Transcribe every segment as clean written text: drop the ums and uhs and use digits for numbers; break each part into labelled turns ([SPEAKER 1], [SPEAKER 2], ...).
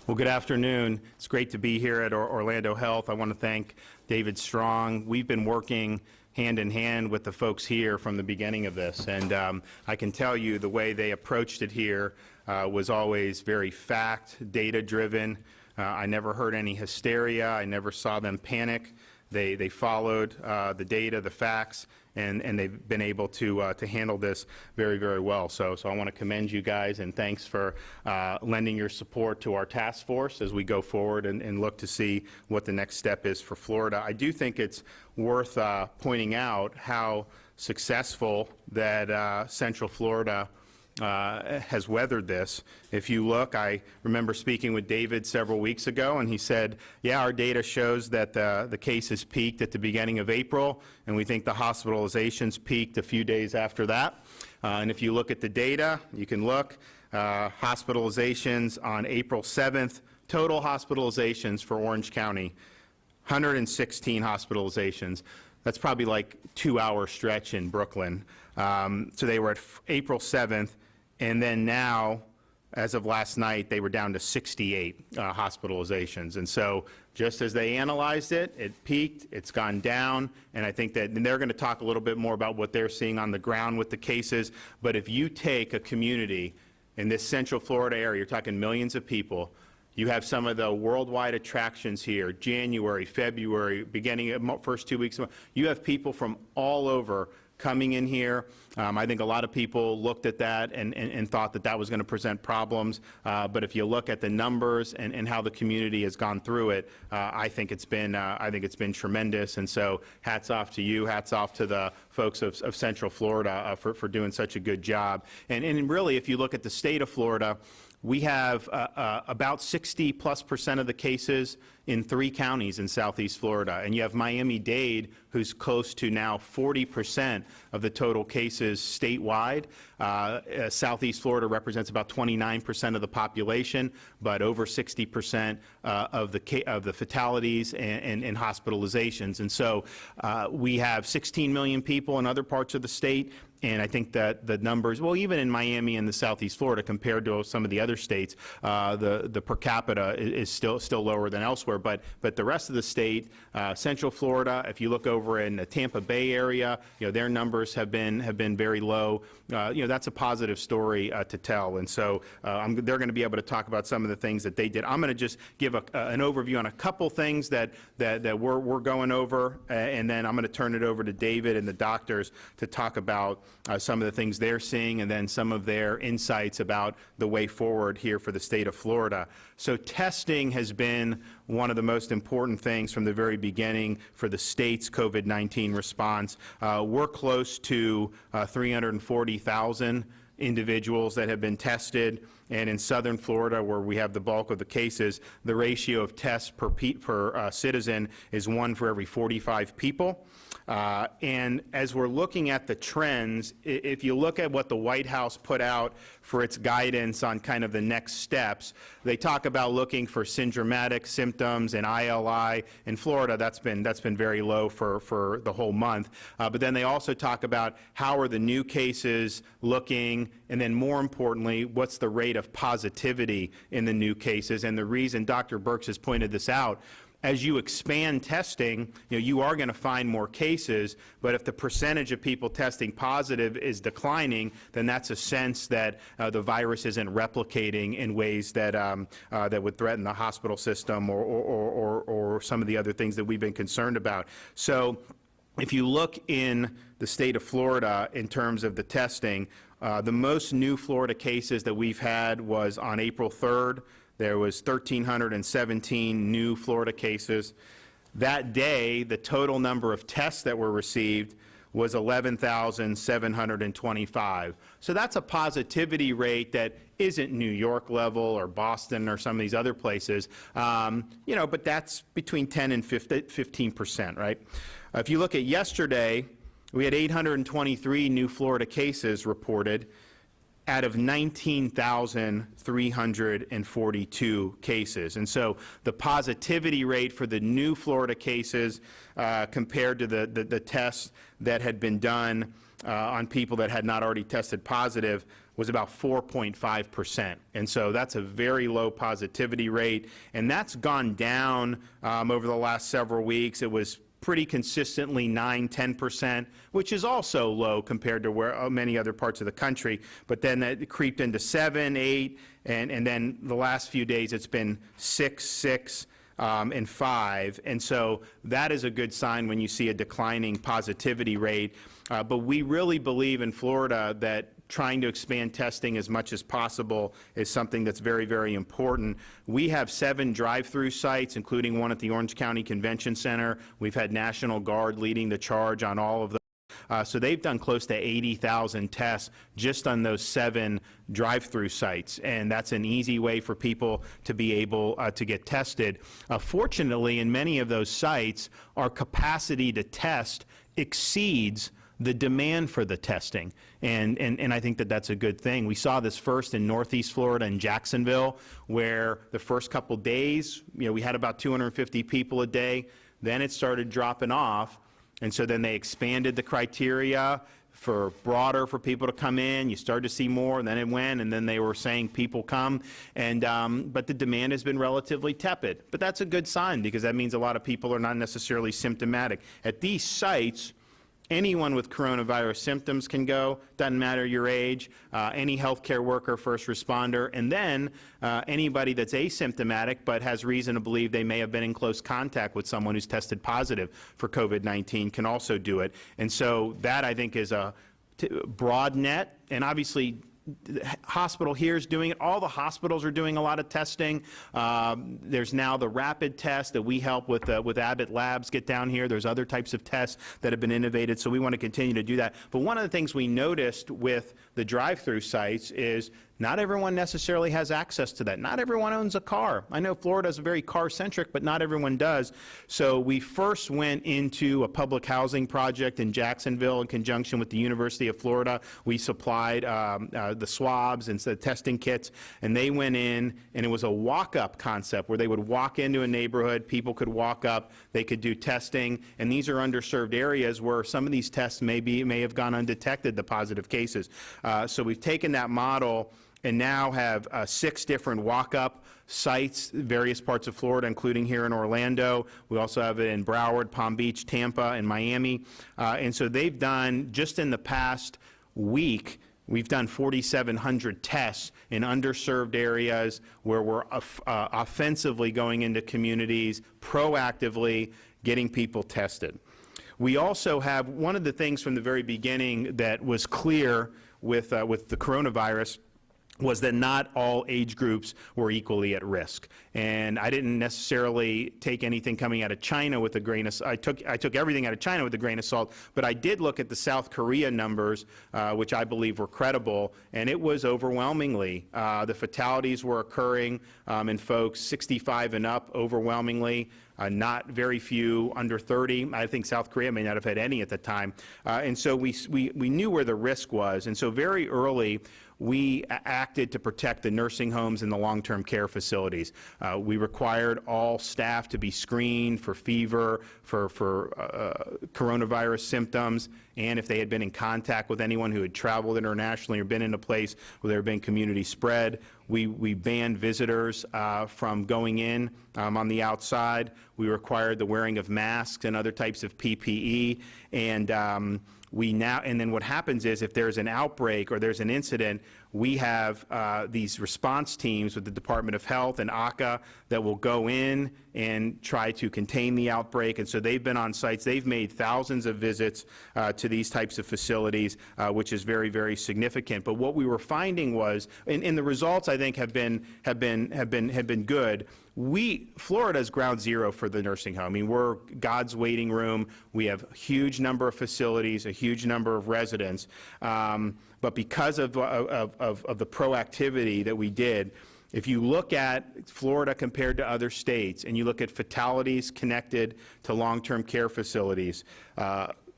[SPEAKER 1] Well, good afternoon. It's great to be here at Orlando Health. I want to thank David Strong. We've been working hand in hand with the folks here from the beginning of this, and I can tell you the way they approached it here was always very fact, data-driven. I never heard any hysteria. I never saw them panic. They followed the data, the facts, and they've been able to handle this very, very well. So I want to commend you guys, and thanks for lending your support to our task force as we go forward and look to see what the next step is for Florida. I do think it's worth pointing out how successful that Central Florida has weathered this. If you look, I remember speaking with David several weeks ago, and he said, yeah, our data shows that the cases peaked at the beginning of April, and we think the hospitalizations peaked a few days after that. And if you look at the data, you can look, hospitalizations on April 7th, total hospitalizations for Orange County, 116 hospitalizations. That's probably like a 2-hour stretch in Brooklyn. So they were at April 7th, and then now, as of last night, they were down to 68 hospitalizations. And so just as they analyzed it, it peaked, it's gone down, and I think that they're going to talk a little bit more about what they're seeing on the ground with the cases. But if you take a community in this Central Florida area, you're talking millions of people, you have some of the worldwide attractions here, January, February, beginning of first 2 weeks. You have people from all over coming in here. I think a lot of people looked at that and thought that that was going to present problems. But if you look at the numbers and how the community has gone through it, I think it's been tremendous. And so hats off to you, hats off to the folks of Central Florida for doing such a good job. And really, if you look at the state of Florida, we have about 60+% of the cases in 3 counties in Southeast Florida. And you have Miami-Dade, who's close to now 40% of the total cases statewide. Southeast Florida represents about 29% of the population, but over 60% of the fatalities and hospitalizations. And so we have 16 million people in other parts of the state. And I think that the numbers, well, even in Miami and the Southeast Florida, compared to some of the other states, the per capita is still lower than elsewhere. But the rest of the state, Central Florida, if you look over in the Tampa Bay area, their numbers have been very low. That's a positive story to tell. And so they're going to be able to talk about some of the things that they did. I'm going to just give an overview on a couple things that we're going over, and then I'm going to turn it over to David and the doctors to talk about some of the things they're seeing, and then some of their insights about the way forward here for the state of Florida. So testing has been one of the most important things from the very beginning for the state's COVID-19 response. We're close to 340,000 individuals that have been tested, and in southern Florida, where we have the bulk of the cases, the ratio of tests per citizen is 1 for every 45 people. And as we're looking at the trends, if you look at what the White House put out for its guidance on kind of the next steps, they talk about looking for syndromatic symptoms and ILI. In Florida, that's been very low for the whole month. But then they also talk about how are the new cases looking, and then more importantly, what's the rate of positivity in the new cases. And the reason Dr. Birx has pointed this out, as you expand testing, you are going to find more cases, but if the percentage of people testing positive is declining, then that's a sense that the virus isn't replicating in ways that that would threaten the hospital system or some of the other things that we've been concerned about. So if you look in the state of Florida in terms of the testing, the most new Florida cases that we've had was on April 3rd. There was 1,317 new Florida cases. That day, the total number of tests that were received was 11,725. So that's a positivity rate that isn't New York level or Boston or some of these other places, but that's between 10 and 15%, right? If you look at yesterday, we had 823 new Florida cases reported out of 19,342 cases. And so the positivity rate for the new Florida cases compared to the tests that had been done on people that had not already tested positive was about 4.5%. And so that's a very low positivity rate. And that's gone down over the last several weeks. It was pretty consistently 9–10%, which is also low compared to where many other parts of the country. But then that creeped into 7, 8, and then the last few days it's been 6, and 5. And so that is a good sign when you see a declining positivity rate. But we really believe in Florida that trying to expand testing as much as possible is something that's very, very important. We have 7 drive-through sites, including one at the Orange County Convention Center. We've had National Guard leading the charge on all of those. So they've done close to 80,000 tests just on those 7 drive-through sites, and that's an easy way for people to be able to get tested. Fortunately, in many of those sites, our capacity to test exceeds the demand for the testing, and I think that that's a good thing. We saw this first in Northeast Florida in Jacksonville, where the first couple days, we had about 250 people a day. Then it started dropping off. And so then they expanded the criteria for people to come in. You started to see more, and then it went, and then they were saying people come. And but the demand has been relatively tepid. But that's a good sign, because that means a lot of people are not necessarily symptomatic. At these sites, anyone with coronavirus symptoms can go, doesn't matter your age, any healthcare worker, first responder, and then anybody that's asymptomatic but has reason to believe they may have been in close contact with someone who's tested positive for COVID-19 can also do it. And so that, I think, is a broad net, and obviously the hospital here is doing it. All the hospitals are doing a lot of testing. There's now the rapid test that we help with Abbott Labs get down here. There's other types of tests that have been innovated, so we want to continue to do that. But one of the things we noticed with the drive-through sites is not everyone necessarily has access to that. Not everyone owns a car. I know Florida is very car-centric, but not everyone does. So we first went into a public housing project in Jacksonville in conjunction with the University of Florida. We supplied the swabs and the testing kits, and they went in, and it was a walk-up concept where they would walk into a neighborhood, people could walk up, they could do testing, and these are underserved areas where some of these tests may have gone undetected, the positive cases. So we've taken that model and now have 6 different walk-up sites, various parts of Florida, including here in Orlando. We also have it in Broward, Palm Beach, Tampa, and Miami. And so they've done, just in the past week, we've done 4,700 tests in underserved areas where we're offensively going into communities, proactively getting people tested. We also have, one of the things from the very beginning that was clear with the coronavirus was that not all age groups were equally at risk. And I didn't necessarily take anything coming out of China with a grain of salt. I took everything out of China with a grain of salt, but I did look at the South Korea numbers, which I believe were credible, and it was overwhelmingly. The fatalities were occurring in folks 65 and up overwhelmingly. Not very few under 30. I think South Korea may not have had any at the time. And so we knew where the risk was. And so very early, we acted to protect the nursing homes and the long-term care facilities. We required all staff to be screened for fever, for coronavirus symptoms, and if they had been in contact with anyone who had traveled internationally or been in a place where there had been community spread. We banned visitors from going in on the outside. We required the wearing of masks and other types of PPE, and and then what happens is, if there's an outbreak or there's an incident, we have these response teams with the Department of Health and ACA that will go in and try to contain the outbreak. And so they've been on sites. They've made thousands of visits to these types of facilities, which is very, very significant. But what we were finding was, and the results I think have been good. Florida's ground zero for the nursing home. I mean, we're God's waiting room. We have a huge number of facilities, a huge number of residents. But because of the proactivity that we did, if you look at Florida compared to other states, and you look at fatalities connected to long-term care facilities,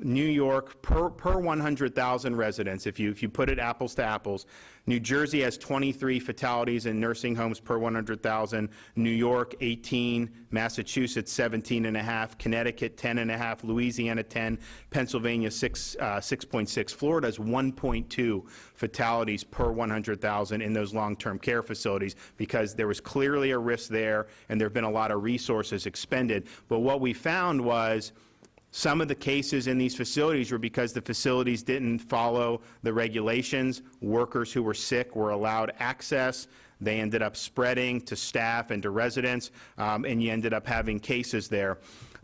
[SPEAKER 1] New York, per 100,000 residents, if you put it apples to apples, New Jersey has 23 fatalities in nursing homes per 100,000, New York 18, Massachusetts 17.5, Connecticut 10.5, Louisiana 10, Pennsylvania 6.6. Florida has 1.2 fatalities per 100,000 in those long-term care facilities because there was clearly a risk there and there have been a lot of resources expended. But what we found was some of the cases in these facilities were because the facilities didn't follow the regulations. Workers who were sick were allowed access. They ended up spreading to staff and to residents, and you ended up having cases there.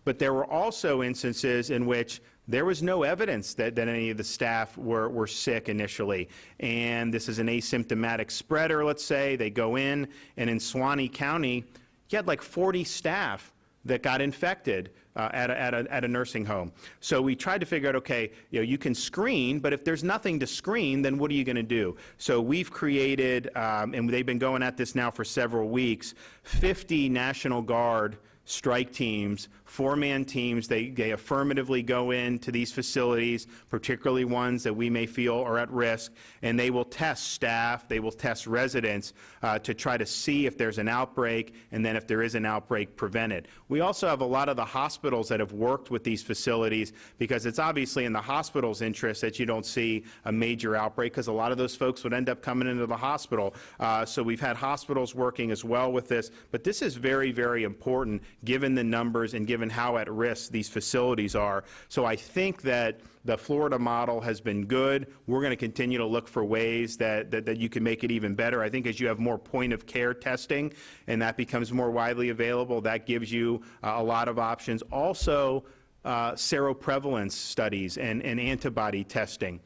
[SPEAKER 1] But there were also instances in which there was no evidence that any of the staff were sick initially. And this is an asymptomatic spreader, let's say. They go in, and in Suwannee County, you had like 40 staff that got infected at a nursing home. So we tried to figure out, okay, you can screen, but if there's nothing to screen, then what are you going to do? So we've created, and they've been going at this now for several weeks, 50 National Guard strike teams, four-man teams. They affirmatively go into these facilities, particularly ones that we may feel are at risk, and they will test staff, they will test residents to try to see if there's an outbreak, and then if there is an outbreak, prevent it. We also have a lot of the hospitals that have worked with these facilities because it's obviously in the hospital's interest that you don't see a major outbreak because a lot of those folks would end up coming into the hospital. So we've had hospitals working as well with this, but this is very, very important given the numbers and given how at risk these facilities are. So I think that the Florida model has been good. We're going to continue to look for ways that you can make it even better. I think as you have more point-of-care testing and that becomes more widely available, that gives you a lot of options. Also, seroprevalence studies and antibody testing.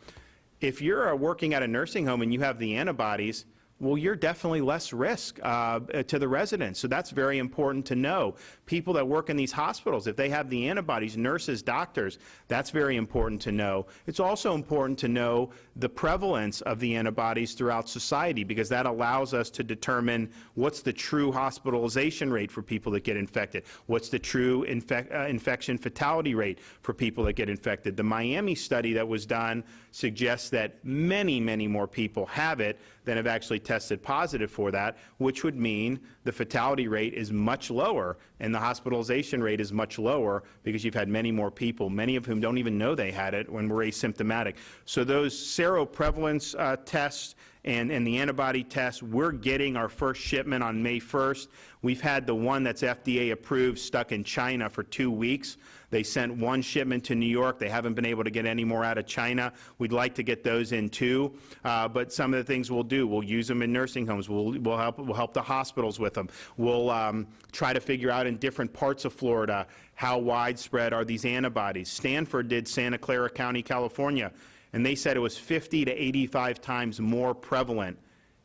[SPEAKER 1] If you're working at a nursing home and you have the antibodies, well, you're definitely less risk to the residents. So that's very important to know. People that work in these hospitals, if they have the antibodies, nurses, doctors, that's very important to know. It's also important to know the prevalence of the antibodies throughout society because that allows us to determine what's the true hospitalization rate for people that get infected, what's the true infection fatality rate for people that get infected. The Miami study that was done suggests that many, many more people have it than have actually tested positive for that, which would mean the fatality rate is much lower and the hospitalization rate is much lower because you've had many more people, many of whom don't even know they had it when we're asymptomatic. So those seroprevalence tests and the antibody tests, we're getting our first shipment on May 1st. We've had the one that's FDA approved stuck in China for 2 weeks. They sent one shipment to New York. They haven't been able to get any more out of China. We'd like to get those in too. But some of the things we'll do, we'll use them in nursing homes. We'll help the hospitals with them. We'll try to figure out in different parts of Florida how widespread are these antibodies. Stanford did Santa Clara County, California, and they said it was 50 to 85 times more prevalent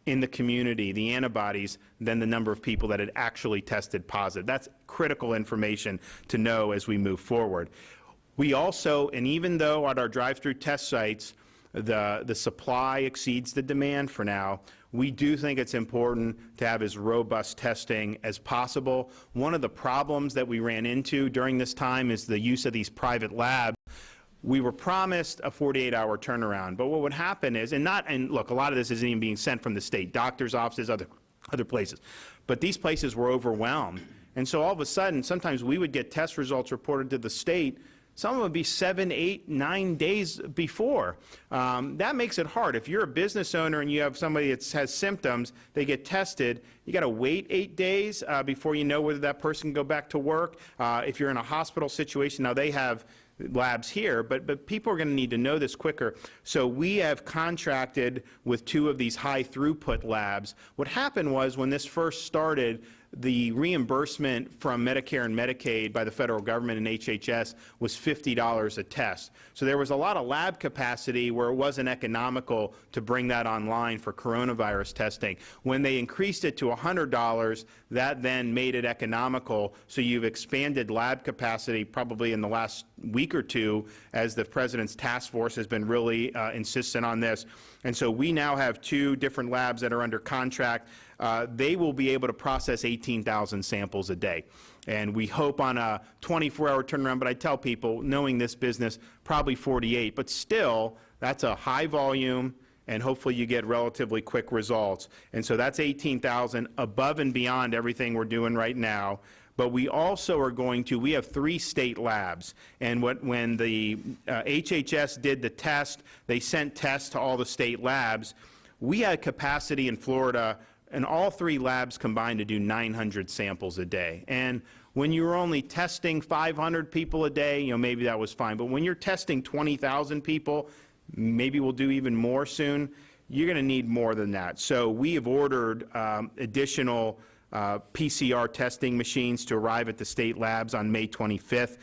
[SPEAKER 1] in the community, the antibodies, than the number of people that had actually tested positive. That's critical information to know as we move forward. We also, and even though at our drive-through test sites, the supply exceeds the demand for now, we do think it's important to have as robust testing as possible. One of the problems that we ran into during this time is the use of these private labs. We were promised a 48-hour turnaround, but what would happen is, and look, a lot of this isn't even being sent from the state, doctors' offices, other places, but these places were overwhelmed. And so all of a sudden, sometimes we would get test results reported to the state. Some of them would be 7, 8, 9 days before. That makes it hard. If you're a business owner and you have somebody that has symptoms, they get tested, you got to wait 8 days before you know whether that person can go back to work. If you're in a hospital situation, now they have labs here, but people are going to need to know this quicker. So we have contracted with 2 of these high throughput labs. What happened was when this first started, the reimbursement from Medicare and Medicaid by the federal government and HHS was $50 a test. So there was a lot of lab capacity where it wasn't economical to bring that online for coronavirus testing. When they increased it to $100, that then made it economical. So you've expanded lab capacity probably in the last week or two as the President's task force has been really insistent on this. And so we now have 2 different labs that are under contract. they will be able to process 18,000 samples a day. And we hope on a 24-hour turnaround, but I tell people, knowing this business, probably 48, but still, that's a high volume, and hopefully you get relatively quick results. And so that's 18,000 above and beyond everything we're doing right now. But we also are going to, we have 3 state labs. And when the HHS did the test, they sent tests to all the state labs. We had capacity in Florida, and all 3 labs combined to do 900 samples a day. And when you're only testing 500 people a day, you know, maybe that was fine. But when you're testing 20,000 people, maybe we'll do even more soon, you're going to need more than that. So we have ordered additional PCR testing machines to arrive at the state labs on May 25th.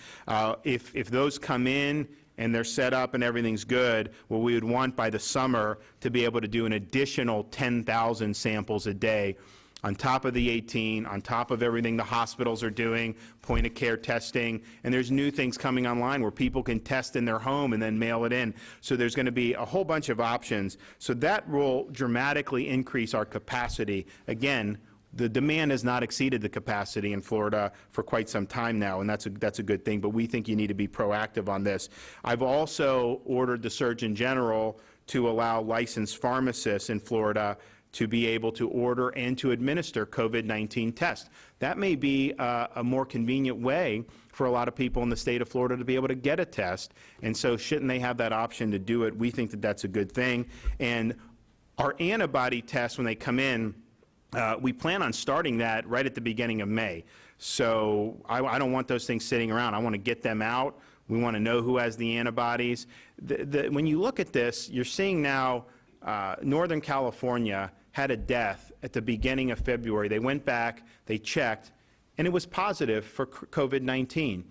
[SPEAKER 1] If those come in and they're set up and everything's good, well, we would want by the summer to be able to do an additional 10,000 samples a day on top of the 18, on top of everything the hospitals are doing, point-of-care testing, and there's new things coming online where people can test in their home and then mail it in. So there's going to be a whole bunch of options. So that will dramatically increase our capacity. Again, the demand has not exceeded the capacity in Florida for quite some time now, and that's a good thing, but we think you need to be proactive on this. I've also ordered the Surgeon General to allow licensed pharmacists in Florida to be able to order and to administer COVID-19 tests. That may be a more convenient way for a lot of people in the state of Florida to be able to get a test, and so shouldn't they have that option to do it? We think that that's a good thing. And our antibody tests, when they come in, we plan on starting that right at the beginning of May. So I don't want those things sitting around. I want to get them out. We want to know who has the antibodies. When you look at this, you're seeing now Northern California had a death at the beginning of February. They went back, they checked, and it was positive for COVID-19.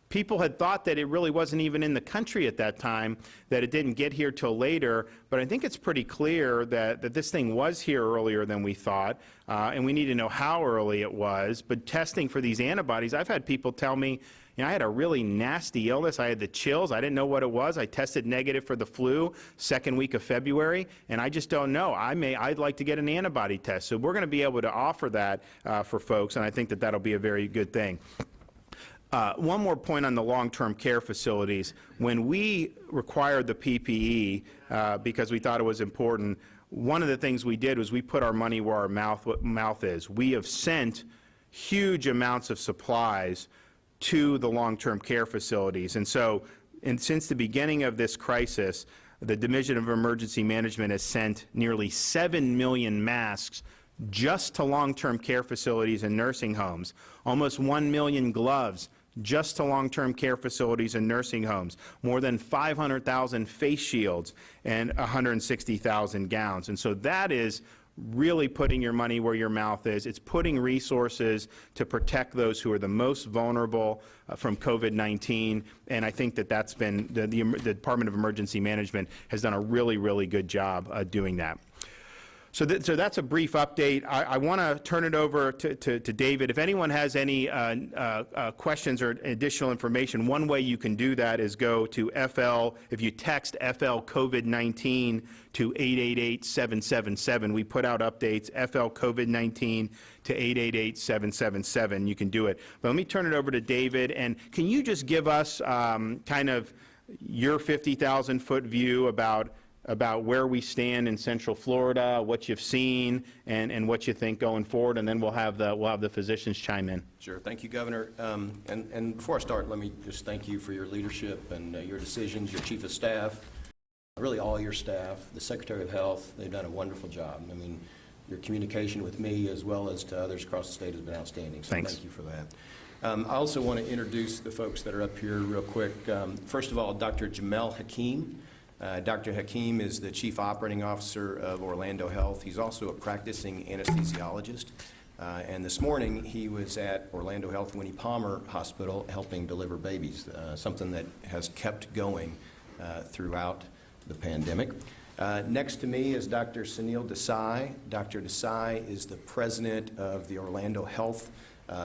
[SPEAKER 1] People had thought that it really wasn't even in the country at that time, that it didn't get here till later, but I think it's pretty clear that this thing was here earlier than we thought, and we need to know how early it was. But testing for these antibodies, I've had people tell me, you know, I had a really nasty illness. I had the chills. I didn't know what it was. I tested negative for the flu second week of February, and I just don't know. I'd like to get an antibody test. So we're going to be able to offer that for folks, and I think that that'll be a very good thing. One more point on the long-term care facilities. When we required the PPE because we thought it was important, one of the things we did was we put our money where our mouth is. We have sent huge amounts of supplies to the long-term care facilities. And so, since the beginning of this crisis, the Division of Emergency Management has sent nearly 7 million masks just to long-term care facilities and nursing homes, almost 1 million gloves just to long-term care facilities and nursing homes, more than 500,000 face shields, and 160,000 gowns. And so that is really putting your money where your mouth is. It's putting resources to protect those who are the most vulnerable from COVID-19, and I think that that's been, the Department of Emergency Management has done a really, really good job doing that. So that's a brief update. I want to turn it over to David. If anyone has any questions or additional information, one way you can do that is go to FL, if you text FL COVID-19 to 888-777. We put out updates, FL COVID-19 to 888-777. You can do it. But let me turn it over to David, and can you just give us kind of your 50,000-foot view about where we stand in Central Florida, what you've seen, and what you think going forward, and then we'll have the physicians chime in.
[SPEAKER 2] Sure. Thank you, Governor. And before I start, let me just thank you for your leadership and your decisions, your Chief of Staff, really all your staff, the Secretary of Health. They've done a wonderful job. I mean, your communication with me as well as to others across the state has been outstanding, so
[SPEAKER 1] Thanks.
[SPEAKER 2] Thank you for that. I also want to introduce the folks that are up here real quick. First of all, Dr. Jamel Hakeem. Dr. Hakeem is the Chief Operating Officer of Orlando Health. He's also a practicing anesthesiologist. And this morning, he was at Orlando Health Winnie Palmer Hospital helping deliver babies, something that has kept going throughout the pandemic. Next to me is Dr. Sunil Desai. Dr. Desai is the president of the Orlando Health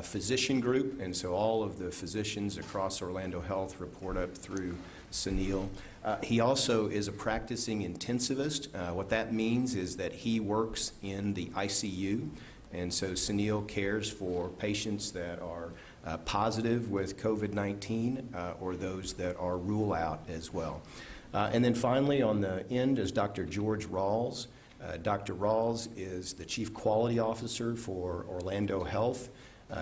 [SPEAKER 2] physician group, and so all of the physicians across Orlando Health report up through Sunil. He also is a practicing intensivist. What that means is that he works in the ICU, and so Sunil cares for patients that are positive with COVID-19 or those that are rule out as well. And then finally on the end is Dr. George Rawls. Dr. Rawls is the Chief Quality Officer for Orlando Health.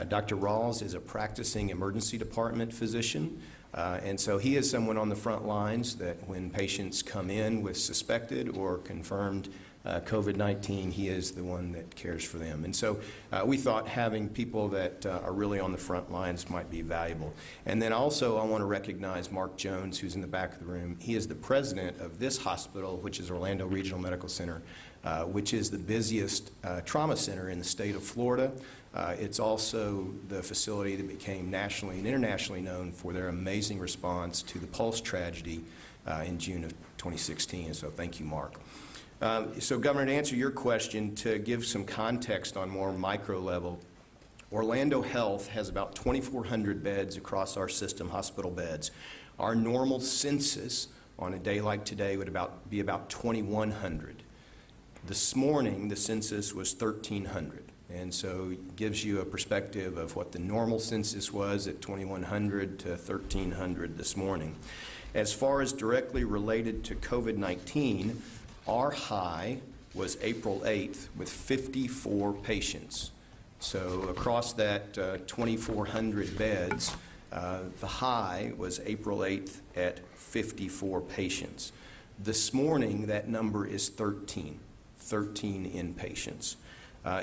[SPEAKER 2] Dr. Rawls is a practicing emergency department physician, and so he is someone on the front lines that when patients come in with suspected or confirmed COVID-19, he is the one that cares for them. And so we thought having people that are really on the front lines might be valuable. And then also I want to recognize Mark Jones, who's in the back of the room. He is the president of this hospital, which is Orlando Regional Medical Center, which is the busiest trauma center in the state of Florida. It's also the facility that became nationally and internationally known for their amazing response to the Pulse tragedy in June of 2016. So thank you, Mark. So Governor, to answer your question, to give some context on more micro level, Orlando Health has about 2,400 beds across our system, hospital beds. Our normal census on a day like today would be about 2,100. This morning, the census was 1,300. And so it gives you a perspective of what the normal census was at 2,100 to 1,300 this morning. As far as directly related to COVID-19, our high was April 8th with 54 patients. So across that 2,400 beds, the high was April 8th at 54 patients. This morning, that number is 13 inpatients.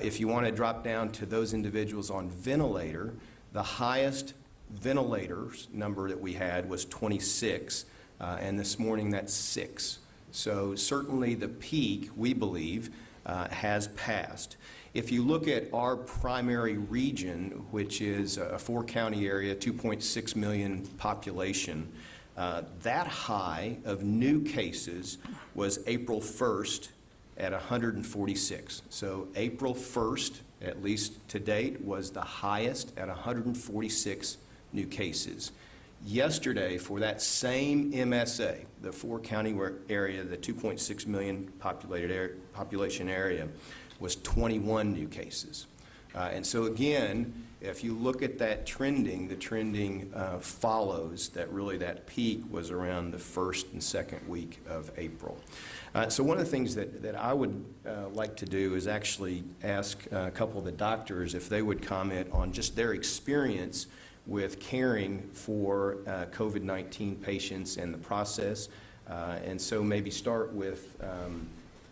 [SPEAKER 2] If you want to drop down to those individuals on ventilator, the highest ventilators number that we had was 26, and this morning that's 6. So certainly the peak, we believe, has passed. If you look at our primary region, which is a 4-county area, 2.6 million population, that high of new cases was April 1st at 146. So April 1st, at least to date, was the highest at 146 new cases. Yesterday, for that same MSA, the 4-county area, the 2.6 million population area, was 21 new cases. And so again, if you look at that trending, the trending follows that really that peak was around the first and second week of April. So one of the things that I would like to do is actually ask a couple of the doctors if they would comment on just their experience with caring for COVID-19 patients and the process. And so maybe start with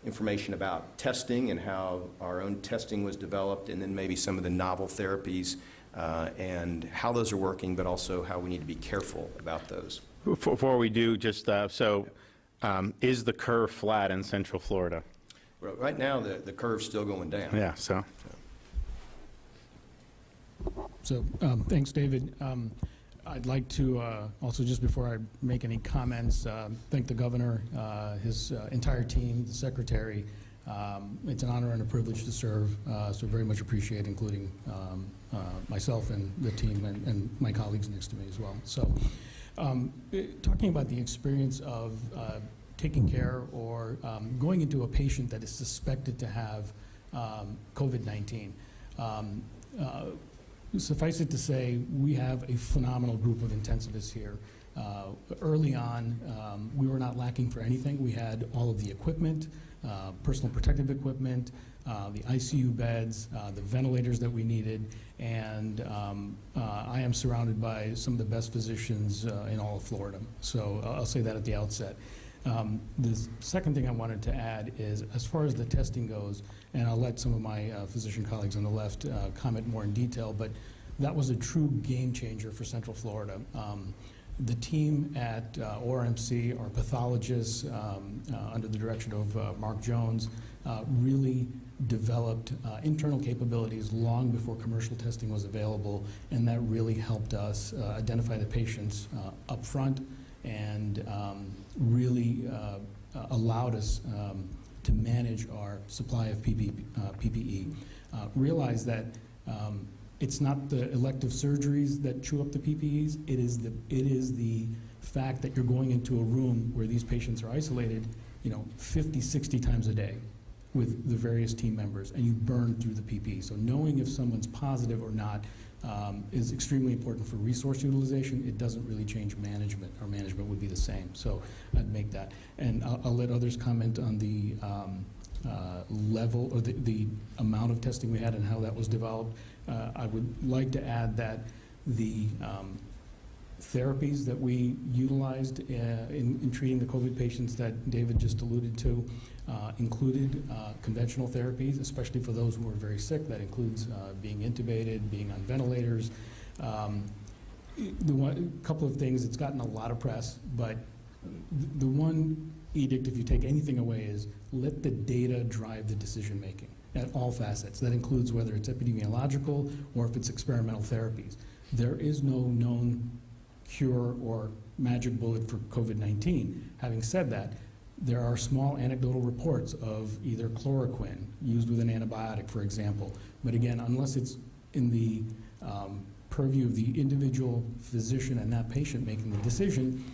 [SPEAKER 2] information about testing and how our own testing was developed, and then maybe some of the novel therapies and how those are working, but also how we need to be careful about those.
[SPEAKER 1] Before we do, just is the curve flat in Central Florida?
[SPEAKER 2] Well, right now, the curve's still going down.
[SPEAKER 1] Yeah, so.
[SPEAKER 3] So thanks, David. I'd like to also, just before I make any comments, thank the governor, his entire team, the secretary. It's an honor and a privilege to serve, so very much appreciate, including myself and the team and my colleagues next to me as well. So talking about the experience of taking care or going into a patient that is suspected to have COVID-19, suffice it to say, we have a phenomenal group of intensivists here. Early on, we were not lacking for anything. We had all of the equipment, personal protective equipment, the ICU beds, the ventilators that we needed, and I am surrounded by some of the best physicians in all of Florida. So I'll say that at the outset. The second thing I wanted to add is, as far as the testing goes, and I'll let some of my physician colleagues on the left comment more in detail, but that was a true game changer for Central Florida. The team at ORMC, our pathologists, under the direction of Mark Jones, really developed internal capabilities long before commercial testing was available, and that really helped us identify the patients up front and really allowed us to manage our supply of PPE. Realize that It's not the elective surgeries that chew up the PPEs. It is the fact that you're going into a room where these patients are isolated, 50, 60 times a day with the various team members, and you burn through the PPE. So knowing if someone's positive or not is extremely important for resource utilization. It doesn't really change management. Our management would be the same. So I'd make that. And I'll let others comment on the level or the amount of testing we had and how that was developed. I would like to add that the therapies that we utilized in treating the COVID patients that David just alluded to included conventional therapies, especially for those who are very sick. That includes being intubated, being on ventilators. Couple of things, it's gotten a lot of press, but the one edict, if you take anything away, is let the data drive the decision making at all facets. That includes whether it's epidemiological or if it's experimental therapies. There is no known cure or magic bullet for COVID-19. Having said that, there are small anecdotal reports of either chloroquine used with an antibiotic, for example. But again, unless it's in the purview of the individual physician and that patient making the decision,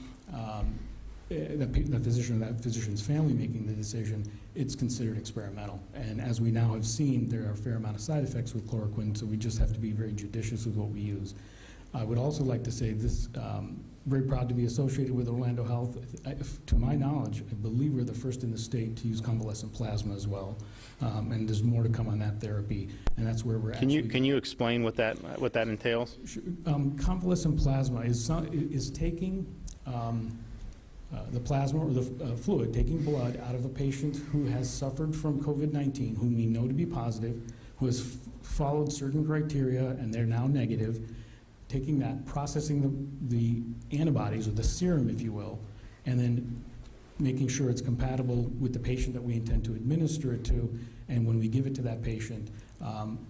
[SPEAKER 3] that physician or that physician's family making the decision, it's considered experimental. And as we now have seen, there are a fair amount of side effects with chloroquine, so we just have to be very judicious with what we use. I would also like to say this, very proud to be associated with Orlando Health. To my knowledge, I believe we're the first in the state to use convalescent plasma as well. And there's more to come on that therapy, and that's where we're
[SPEAKER 1] Can you explain what that entails?
[SPEAKER 3] Convalescent plasma is taking the plasma or the fluid, taking blood out of a patient who has suffered from COVID-19, whom we know to be positive, who has followed certain criteria and they're now negative, taking that, processing the antibodies or the serum, if you will, and then making sure it's compatible with the patient that we intend to administer it to. And when we give it to that patient,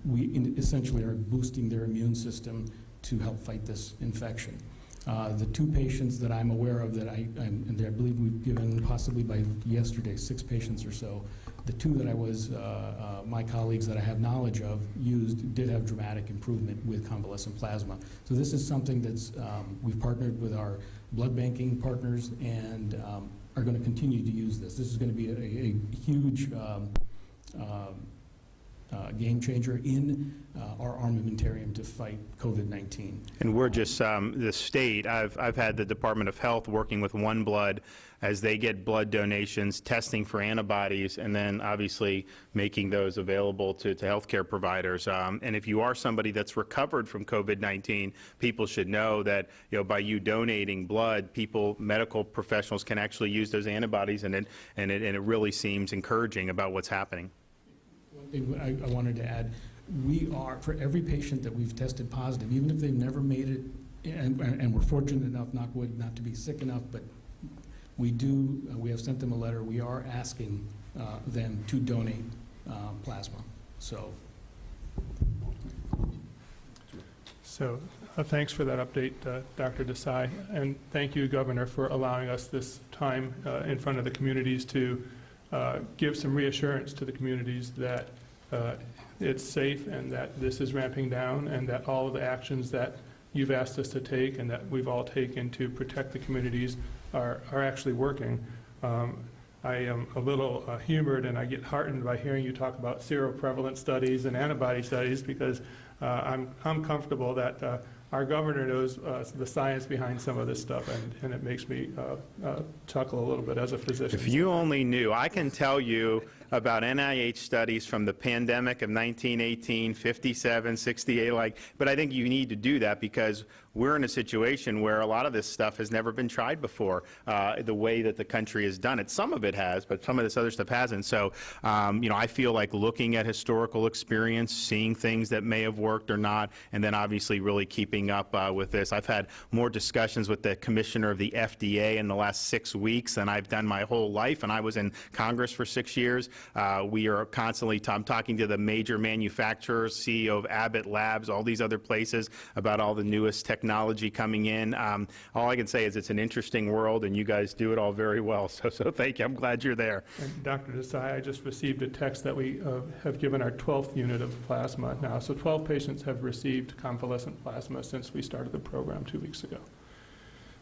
[SPEAKER 3] we essentially are boosting their immune system to help fight this infection. The two patients that I'm aware of that I believe we've given possibly by yesterday 6 patients or so. The 2 that I was, my colleagues that I have knowledge of did have dramatic improvement with convalescent plasma. So this is something that's, we've partnered with our blood banking partners and are going to continue to use this. This is going to be a huge game changer in our armamentarium to fight COVID-19.
[SPEAKER 1] And we're just, the state, I've had the Department of Health working with OneBlood as they get blood donations, testing for antibodies, and then obviously making those available to healthcare providers. And if you are somebody that's recovered from COVID-19, people should know that, by you donating blood, medical professionals can actually use those antibodies, and it really seems encouraging about what's happening.
[SPEAKER 3] One thing I wanted to add, we are, for every patient that we've tested positive, even if they've never made it, and we're fortunate enough, knock wood, not to be sick enough, but we have sent them a letter. We are asking them to donate plasma. So
[SPEAKER 4] thanks for that update, Dr. Desai, and thank you, Governor, for allowing us this time in front of the communities to give some reassurance to the communities that it's safe and that this is ramping down and that all of the actions that you've asked us to take and that we've all taken to protect the communities are actually working. I am a little humored and I get heartened by hearing you talk about seroprevalence studies and antibody studies because I'm comfortable that our governor knows the science behind some of this stuff, and it makes me chuckle a little bit as a physician.
[SPEAKER 1] If you only knew, I can tell you about NIH studies from the pandemic of 1918, 57, 68, but I think you need to do that because we're in a situation where a lot of this stuff has never been tried before, the way that the country has done it. Some of it has, but some of this other stuff hasn't. So, I feel like looking at historical experience, seeing things that may have worked or not, and then obviously really keeping up with this. I've had more discussions with the commissioner of the FDA in the last 6 weeks than I've done my whole life, and I was in Congress for 6 years. We are constantly, I'm talking to the major manufacturers, CEO of Abbott Labs, all these other places about all the newest technology technology coming in. All I can say is it's an interesting world, and you guys do it all very well. So thank you. I'm glad you're there.
[SPEAKER 4] And Dr. Desai, I just received a text that we have given our 12th unit of plasma now. So 12 patients have received convalescent plasma since we started the program 2 weeks ago.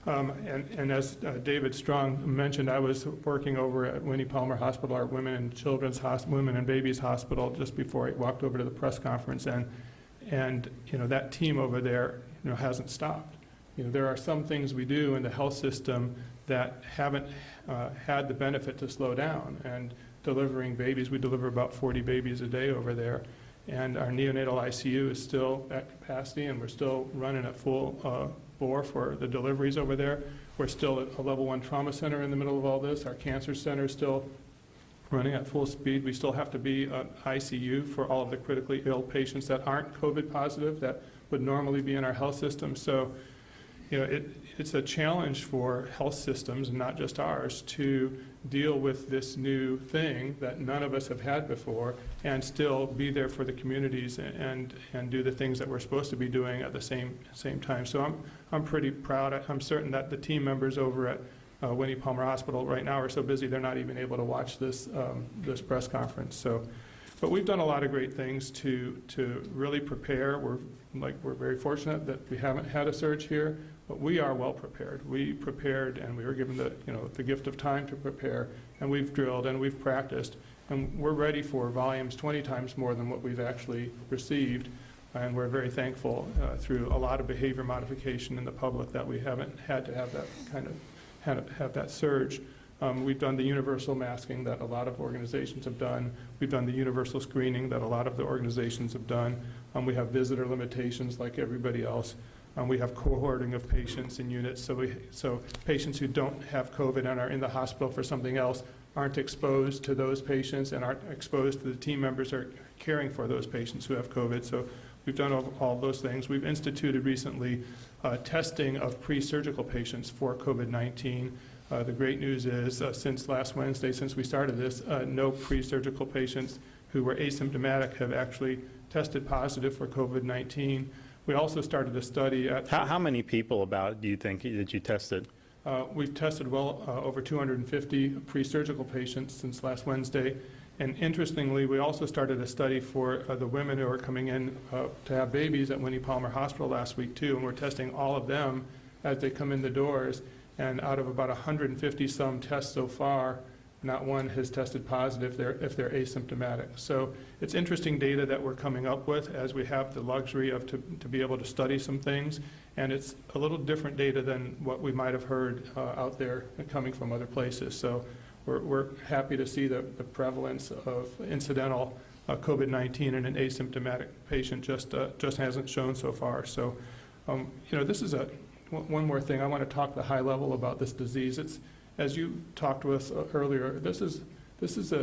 [SPEAKER 4] And as David Strong mentioned, I was working over at Winnie Palmer Hospital, our Women and Babies Hospital, just before I walked over to the press conference, and that team over there hasn't stopped. There are some things we do in the health system that haven't had the benefit to slow down. And delivering babies, we deliver about 40 babies a day over there, and our neonatal ICU is still at capacity, and we're still running at full bore for the deliveries over there. We're still at a level 1 trauma center in the middle of all this. Our cancer center is still running at full speed. We still have to be an ICU for all of the critically ill patients that aren't COVID positive that would normally be in our health system. So, it's a challenge for health systems, and not just ours, to deal with this new thing that none of us have had before and still be there for the communities and do the things that we're supposed to be doing at the same time. So I'm pretty proud. I'm certain that the team members over at Winnie Palmer Hospital right now are so busy they're not even able to watch this press conference. So, but we've done a lot of great things to really prepare. We're very fortunate that we haven't had a surge here, but we are well prepared. We prepared, and we were given the gift of time to prepare, and we've drilled and we've practiced, and we're ready for volumes 20 times more than what we've actually received. And we're very thankful through a lot of behavior modification in the public that we haven't had to have that have that surge. We've done the universal masking that a lot of organizations have done. We've done the universal screening that a lot of the organizations have done. We have visitor limitations like everybody else. We have cohorting of patients in units, so patients who don't have COVID and are in the hospital for something else aren't exposed to those patients and aren't exposed to the team members who are caring for those patients who have COVID. So we've done all those things. We've instituted recently testing of pre-surgical patients for COVID-19. The great news is since last Wednesday, since we started this, no pre-surgical patients who were asymptomatic have actually tested positive for COVID-19. We also started a study at...
[SPEAKER 1] How many people do you think that you tested?
[SPEAKER 4] We've tested well over 250 pre-surgical patients since last Wednesday. And interestingly, we also started a study for the women who are coming in to have babies at Winnie Palmer Hospital last week, too. And we're testing all of them as they come in the doors. And out of about 150-some tests so far, not one has tested positive if they're asymptomatic. So it's interesting data that we're coming up with as we have the luxury of to be able to study some things. And it's a little different data than what we might have heard out there coming from other places. So we're happy to see the prevalence of incidental COVID-19 in an asymptomatic patient just hasn't shown so far. So, this is one more thing. I want to talk the high level about this disease. It's, as you talked with earlier, this is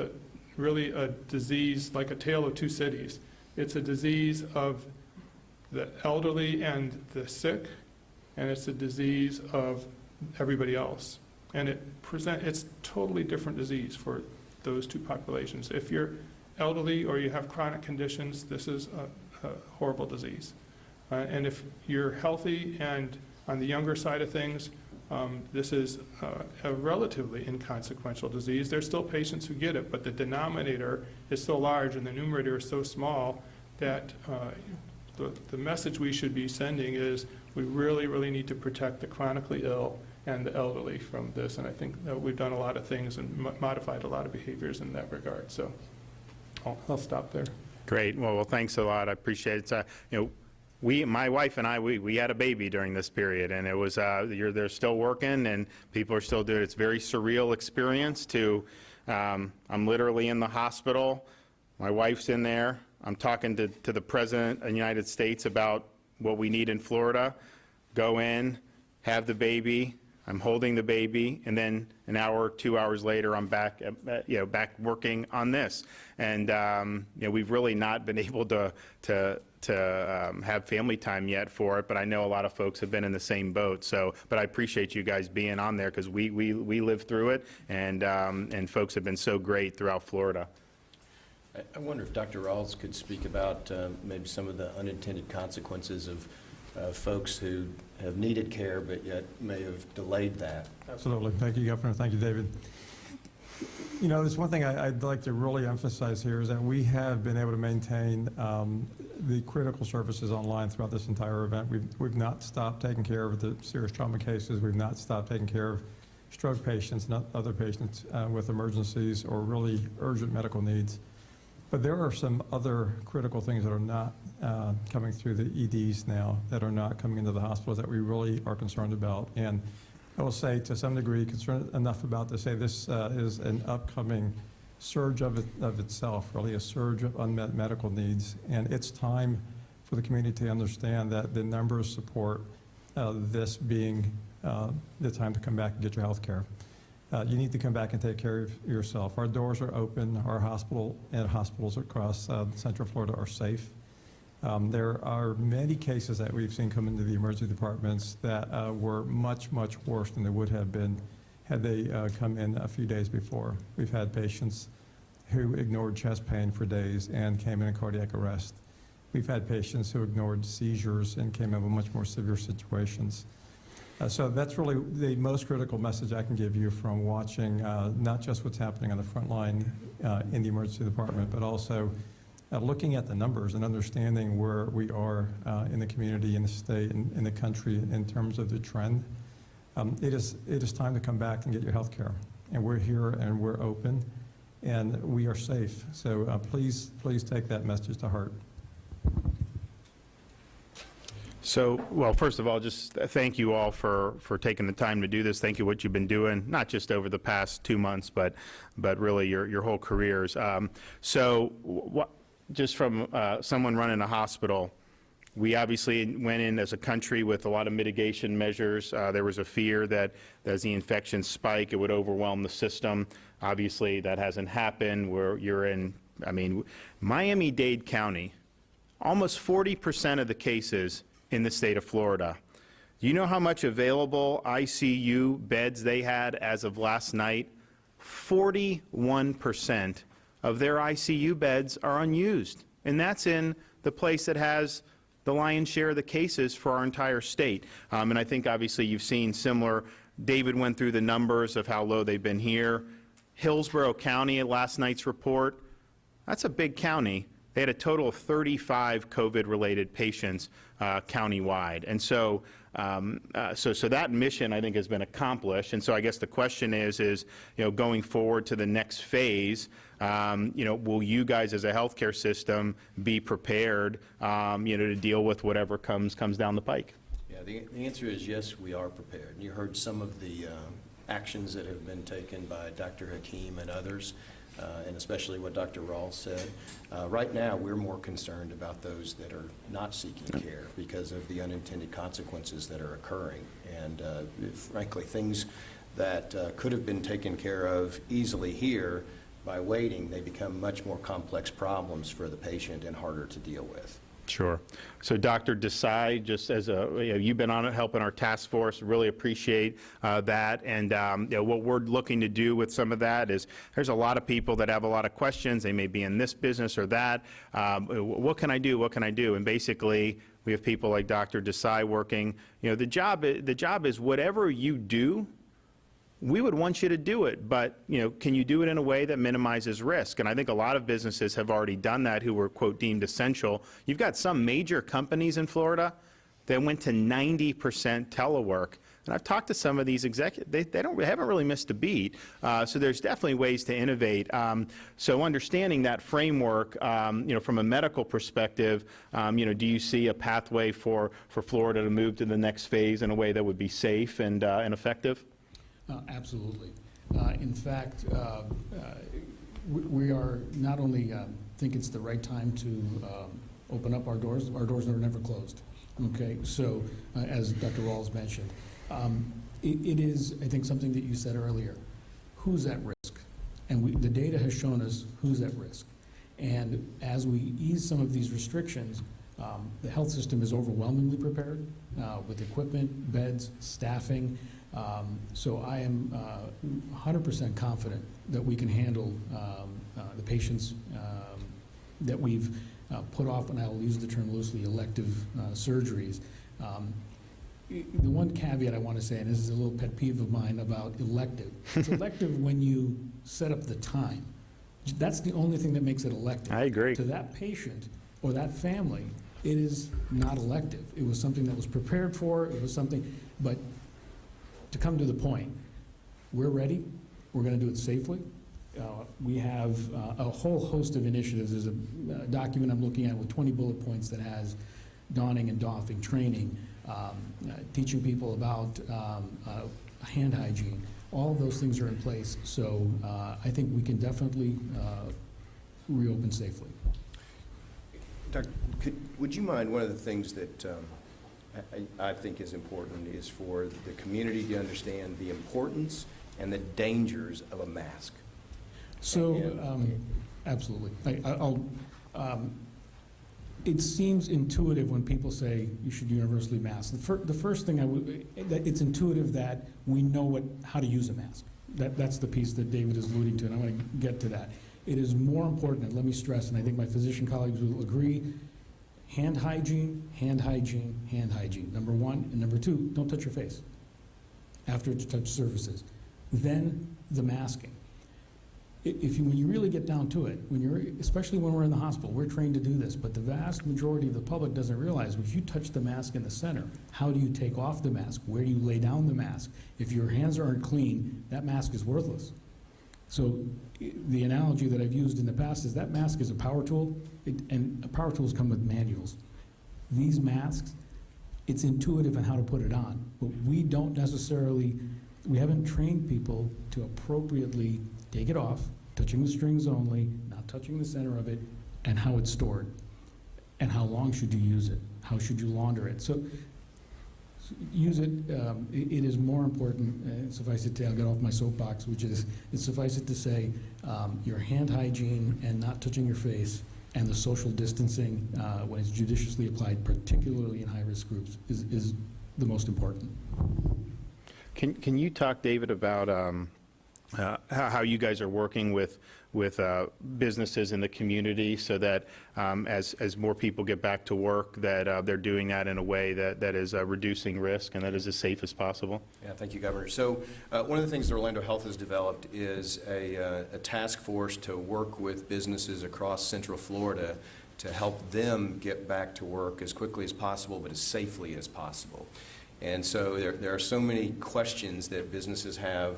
[SPEAKER 4] really a disease like a tale of two cities. It's a disease of the elderly and the sick, and it's a disease of everybody else. And it's totally different disease for those two populations. If you're elderly or you have chronic conditions, this is a horrible disease. And if you're healthy and on the younger side of things, this is a relatively inconsequential disease. There's still patients who get it, but the denominator is so large and the numerator is so small that the message we should be sending is we really, really need to protect the chronically ill and the elderly from this. And I think we've done a lot of things and modified a lot of behaviors in that regard. So I'll stop there.
[SPEAKER 1] Great. Well, thanks a lot. I appreciate it. My wife and I, we had a baby during this period, and it was, they're still working, and people are still doing it. It's a very surreal experience I'm literally in the hospital. My wife's in there. I'm talking to the President of the United States about what we need in Florida. Go in, have the baby. I'm holding the baby, and then an hour, 2 hours later, I'm back, back working on this. And we've really not been able to have family time yet for it, but I know a lot of folks have been in the same boat. So, but I appreciate you guys being on there because we lived through it, and folks have been so great throughout Florida.
[SPEAKER 2] I wonder if Dr. Rawls could speak about maybe some of the unintended consequences of of folks who have needed care but yet may have delayed that.
[SPEAKER 5] Absolutely. Thank you, Governor. Thank you, David. You know, there's one thing I'd like to really emphasize here is that we have been able to maintain the critical services online throughout this entire event. We've not stopped taking care of the serious trauma cases. We've not stopped taking care of stroke patients and other patients with emergencies or really urgent medical needs. But there are some other critical things that are not coming through the EDs now, that are not coming into the hospitals, that we really are concerned about. And I will say, to some degree, concerned enough about to say this is an upcoming surge of itself, really a surge of unmet medical needs. And it's time for the community to understand that the numbers support this being the time to come back and get your health care. You need to come back and take care of yourself. Our doors are open. Our hospital and hospitals across Central Florida are safe. There are many cases that we've seen come into the emergency departments that were much, much worse than they would have been had they come in a few days before. We've had patients who ignored chest pain for days and came in a cardiac arrest. We've had patients who ignored seizures and came in with much more severe situations. So that's really the most critical message I can give you from watching not just what's happening on the front line in the emergency department, but also looking at the numbers and understanding where we are in the community, in the state, and in the country in terms of the trend. It is time to come back and get your health care. And we're here and we're open and we are safe. So please take that message to heart.
[SPEAKER 1] So, well, first of all, just thank you all for taking the time to do this. Thank you what you've been doing, not just over the past 2 months, but really your whole careers. Just from someone running a hospital, we obviously went in as a country with a lot of mitigation measures. There was a fear that as the infections spike, it would overwhelm the system. Obviously, that hasn't happened. Miami-Dade County, almost 40% of the cases in the state of Florida. Do you know how much available ICU beds they had as of last night? 41% of their ICU beds are unused. And that's in the place that has the lion's share of the cases for our entire state. And I think obviously you've seen similar. David went through the numbers of how low they've been here. Hillsborough County, at last night's report, that's a big county. They had a total of 35 COVID-related patients countywide. And so that mission, I think, has been accomplished. And so I guess the question is going forward to the next phase, will you guys as a healthcare system be prepared, to deal with whatever comes down the pike?
[SPEAKER 2] Yeah, the answer is yes, we are prepared. You heard some of the actions that have been taken by Dr. Hakeem and others. And especially what Dr. Rawls said. Right now, we're more concerned about those that are not seeking care because of the unintended consequences that are occurring. And frankly, things that could have been taken care of easily here, by waiting, they become much more complex problems for the patient and harder to deal with.
[SPEAKER 1] Sure. So Dr. Desai, just as you've been on it helping our task force, really appreciate that. And what we're looking to do with some of that is there's a lot of people that have a lot of questions. They may be in this business or that. What can I do? What can I do? And basically, we have people like Dr. Desai working. The job is whatever you do, we would want you to do it, but can you do it in a way that minimizes risk? And I think a lot of businesses have already done that who were, quote, deemed essential. You've got some major companies in Florida that went to 90% telework. And I've talked to some of these executives, they haven't really missed a beat. So there's definitely ways to innovate. So understanding that framework, from a medical perspective, do you see a pathway for Florida to move to the next phase in a way that would be safe and effective?
[SPEAKER 3] Absolutely. In fact, we are not only think it's the right time to open up our doors are never closed. Okay, so as Dr. Rawls mentioned, it is, I think, something that you said earlier. Who's at risk? And the data has shown us who's at risk. And as we ease some of these restrictions, the health system is overwhelmingly prepared with equipment, beds, staffing. So I am 100% confident that we can handle the patients that we've put off, and I'll use the term loosely, elective surgeries, The one caveat I want to say, and this is a little pet peeve of mine about elective, it's elective when you set up the time. That's the only thing that makes it elective.
[SPEAKER 1] I agree.
[SPEAKER 3] To that patient or that family, it is not elective. It was something that was prepared for, it was something, but to come to the point, we're ready, we're going to do it safely. We have a whole host of initiatives. There's a document I'm looking at with 20 bullet points that has donning and doffing, training, teaching people about hand hygiene. All of those things are in place, so I think we can definitely reopen safely.
[SPEAKER 2] Doc, would you mind, one of the things that I think is important is for the community to understand the importance and the dangers of a mask.
[SPEAKER 3] So, absolutely. It seems intuitive when people say you should universally mask. The first thing it's intuitive that we know how to use a mask. That's the piece that David is alluding to, and I want to get to that. It is more important, and let me stress, and I think my physician colleagues will agree, hand hygiene, hand hygiene, hand hygiene, number one. And number two, don't touch your face after you touch surfaces. Then the masking. When you really get down to it, especially when we're in the hospital, we're trained to do this, but the vast majority of the public doesn't realize if you touch the mask in the center, how do you take off the mask? Where do you lay down the mask? If your hands aren't clean, that mask is worthless. So the analogy that I've used in the past is that mask is a power tool, and power tools come with manuals. These masks, it's intuitive on how to put it on, but we haven't trained people to appropriately take it off, touching the strings only, not touching the center of it, and how it's stored, and how long should you use it, how should you launder it. So use it. It is more important, suffice it to, I'll get off my soapbox, which is, suffice it to say, your hand hygiene and not touching your face and the social distancing when it's judiciously applied, particularly in high-risk groups, is the most important.
[SPEAKER 1] Can you talk, David, about how you guys are working with businesses in the community so that as more people get back to work, that they're doing that in a way that is reducing risk and that is as safe as possible?
[SPEAKER 2] Yeah, thank you, Governor. So one of the things that Orlando Health has developed is a task force to work with businesses across Central Florida to help them get back to work as quickly as possible, but as safely as possible. And so there are so many questions that businesses have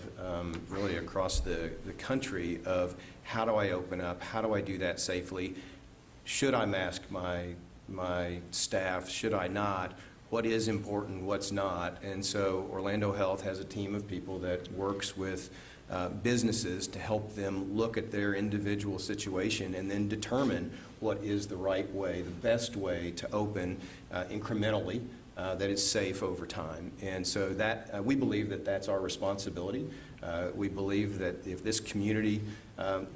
[SPEAKER 2] really across the country of how do I open up, how do I do that safely, should I mask my staff, should I not, what is important, what's not. And so Orlando Health has a team of people that works with businesses to help them look at their individual situation and then determine what is the right way, the best way to open incrementally, that is safe over time. And so that we believe that that's our responsibility. We believe that if this community,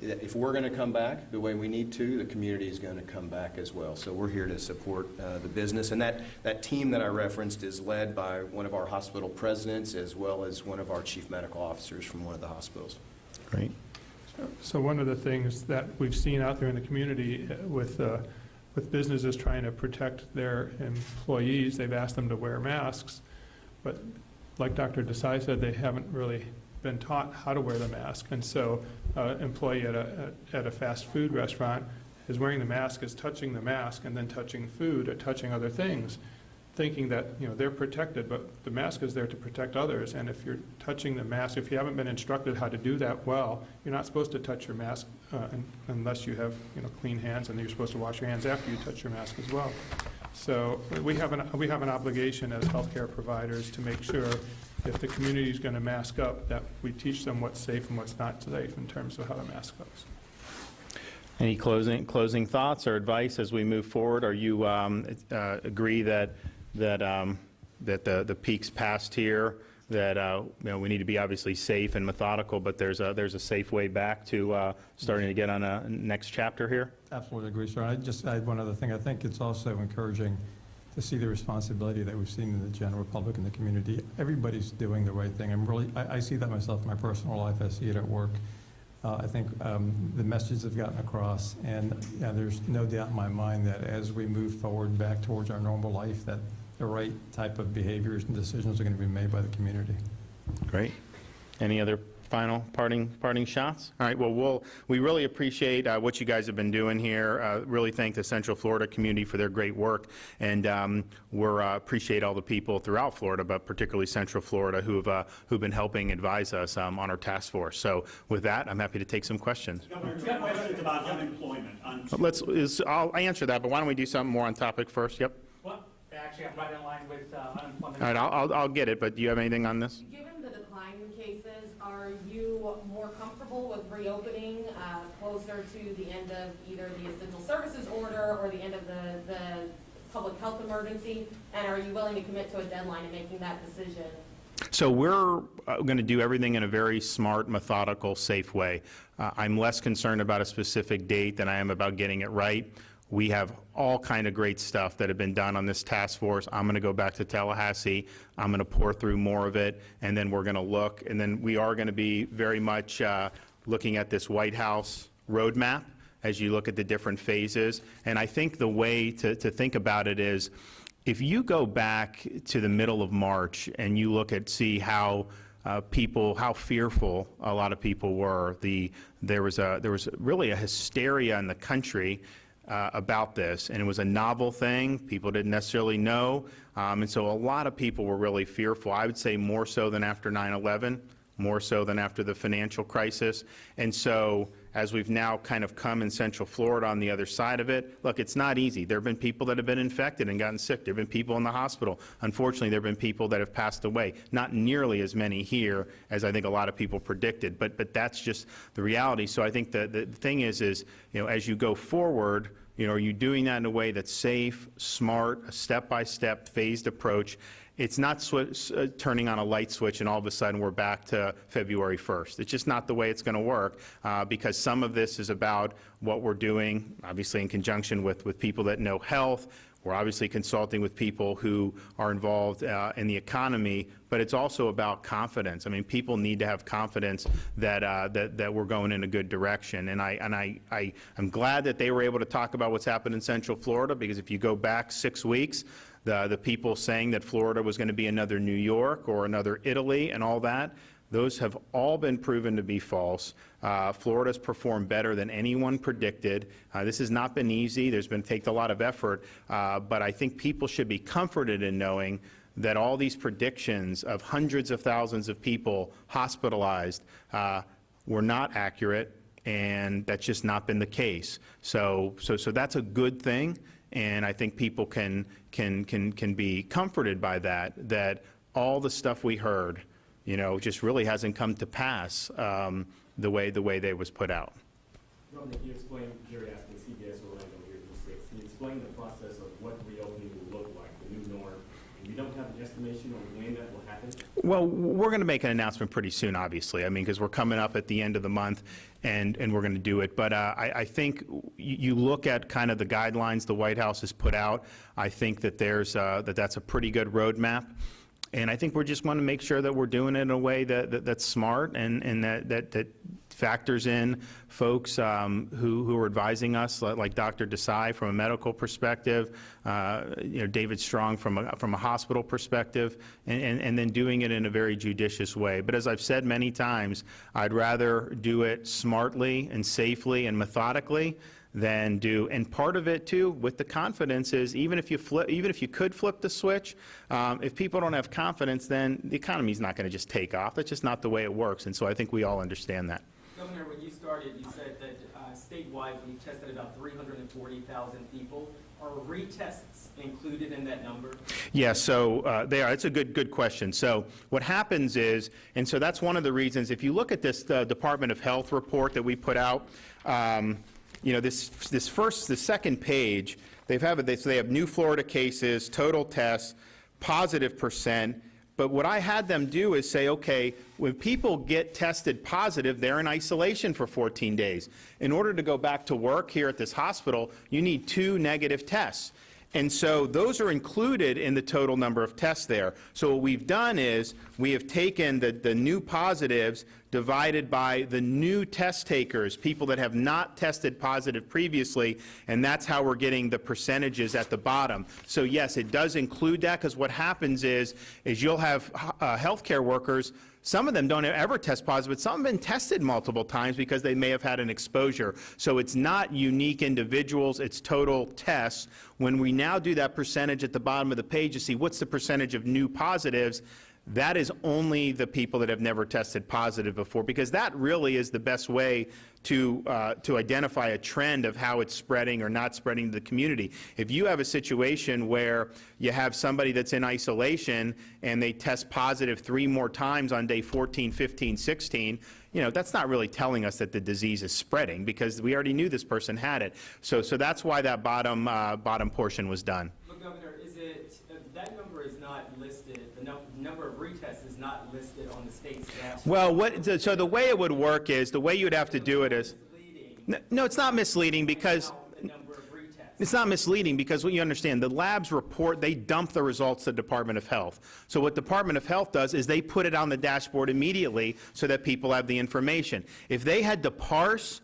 [SPEAKER 2] if we're going to come back the way we need to, the community is going to come back as well. So we're here to support the business. And that team that I referenced is led by one of our hospital presidents as well as one of our chief medical officers from one of the hospitals.
[SPEAKER 1] Great.
[SPEAKER 4] So one of the things that we've seen out there in the community with businesses trying to protect their employees, they've asked them to wear masks, but like Dr. Desai said, they haven't really been taught how to wear the mask. And so an employee at a fast food restaurant is wearing the mask, is touching the mask and then touching food or touching other things, thinking that they're protected, but the mask is there to protect others. And if you're touching the mask, if you haven't been instructed how to do that well, you're not supposed to touch your mask unless you have clean hands, and then you're supposed to wash your hands after you touch your mask as well. So we have an obligation as healthcare providers to make sure if the community is going to mask up, that we teach them what's safe and what's not safe in terms of how to mask up.
[SPEAKER 1] Any closing thoughts or advice as we move forward? Are you agree that the peak's passed here, that we need to be obviously safe and methodical, but there's a safe way back to starting to get on a next chapter here?
[SPEAKER 5] Absolutely agree, sir. I just add one other thing. I think it's also encouraging to see the responsibility that we've seen in the general public and the community. Everybody's doing the right thing. I see that myself in my personal life. I see it at work. I think the messages have gotten across, and there's no doubt in my mind that as we move forward back towards our normal life, that the right type of behaviors and decisions are going to be made by the community.
[SPEAKER 1] Great. Any other final parting shots? All right, well, we really appreciate what you guys have been doing here. Really thank the Central Florida community for their great work, and we appreciate all the people throughout Florida, but particularly Central Florida, who've been helping advise us on our task force. So with that, I'm happy to take some questions.
[SPEAKER 6] Governor, two questions about unemployment.
[SPEAKER 1] I'll answer that, but why don't we do something more on topic first? Yep.
[SPEAKER 6] Well, actually, I'm right in line with unemployment.
[SPEAKER 1] All right, I'll get it, but do you have anything on this?
[SPEAKER 7] Given the decline in cases, are you more comfortable with reopening closer to the end of either the essential services order or the end of the public health emergency? And are you willing to commit to a deadline in making that decision?
[SPEAKER 1] So we're going to do everything in a very smart, methodical, safe way. I'm less concerned about a specific date than I am about getting it right. We have all kind of great stuff that have been done on this task force. I'm going to go back to Tallahassee. I'm going to pour through more of it, and then we're going to look. And then we are going to be very much looking at this White House roadmap as you look at the different phases. And I think the way to think about it is, if you go back to the middle of March and you look at, see how how fearful a lot of people were. There was really a hysteria in the country about this, and it was a novel thing. People didn't necessarily know, and so a lot of people were really fearful. I would say more so than after 9/11, more so than after the financial crisis. And so as we've now kind of come in Central Florida on the other side of it, look, it's not easy. There have been people that have been infected and gotten sick. There have been people in the hospital. Unfortunately, there have been people that have passed away. Not nearly as many here as I think a lot of people predicted, but that's just the reality. So I think the thing is, as you go forward, are you doing that in a way that's safe, smart, a step-by-step, phased approach? It's not turning on a light switch and all of a sudden we're back to February 1st. It's just not the way it's going to work, because some of this is about what we're doing, obviously in conjunction with people that know health. We're obviously consulting with people who are involved in the economy, but it's also about confidence. I mean, people need to have confidence that we're going in a good direction. And I'm glad that they were able to talk about what's happened in Central Florida, because if you go back 6 weeks, the people saying that Florida was going to be another New York or another Italy and all that, those have all been proven to be false. Florida's performed better than anyone predicted. This has not been easy. There's been taken a lot of effort, but I think people should be comforted in knowing that all these predictions of hundreds of thousands of people hospitalized were not accurate, and that's just not been the case. So that's a good thing, and I think people can be comforted by that all the stuff we heard, just really hasn't come to pass the way they was put out.
[SPEAKER 8] Governor, can you explain, Jerry asking CBS Orlando here in 6, can you explain the process of what reopening will look like, the new norm? And you don't have an estimation on when that will happen?
[SPEAKER 1] Well, we're going to make an announcement pretty soon, obviously. I mean, because we're coming up at the end of the month, and we're going to do it. But I think you look at kind of the guidelines the White House has put out. I think that that's a pretty good roadmap. And I think we just want to make sure that we're doing it in a way that's smart and that factors in folks who are advising us, like Dr. Desai from a medical perspective, David Strong from a hospital perspective, and then doing it in a very judicious way. But as I've said many times, I'd rather do it smartly and safely and methodically than do, and part of it too, with the confidence is, even if you could flip the switch, if people don't have confidence, then the economy's not going to just take off. That's just not the way it works, and so I think we all understand that.
[SPEAKER 9] Governor, when you started, you said that statewide we tested about 340,000 people. Are retests included in that number?
[SPEAKER 1] Yeah, so they are. It's a good question. So what happens is, and so that's one of the reasons, if you look at this Department of Health report that we put out, the second page, they have new Florida cases, total tests, positive percent. But what I had them do is say, okay, when people get tested positive, they're in isolation for 14 days. In order to go back to work here at this hospital, you need 2 negative tests. And so those are included in the total number of tests there. So what we've done is we have taken the new positives, divided by the new test takers, people that have not tested positive previously, and that's how we're getting the percentages at the bottom. So yes, it does include that, because what happens is you'll have healthcare workers. Some of them don't ever test positive, but some have been tested multiple times because they may have had an exposure. So it's not unique individuals, it's total tests. When we now do that percentage at the bottom of the page to see what's the percentage of new positives, that is only the people that have never tested positive before, because that really is the best way to identify a trend of how it's spreading or not spreading to the community. If you have a situation where you have somebody that's in isolation and they test positive 3 more times on day 14, 15, 16, that's not really telling us that the disease is spreading, because we already knew this person had it. So that's why that bottom portion was done.
[SPEAKER 9] But Governor, that number is not listed, the number of retests is not listed on the state's dashboard.
[SPEAKER 1] Well, so the way it would work is, the way you'd have to do it is, no, it's not misleading, because it's not misleading because what you understand, the labs report, they dump the results to the Department of Health. So what Department of Health does is they put it on the dashboard immediately so that people have the information. If they had to parse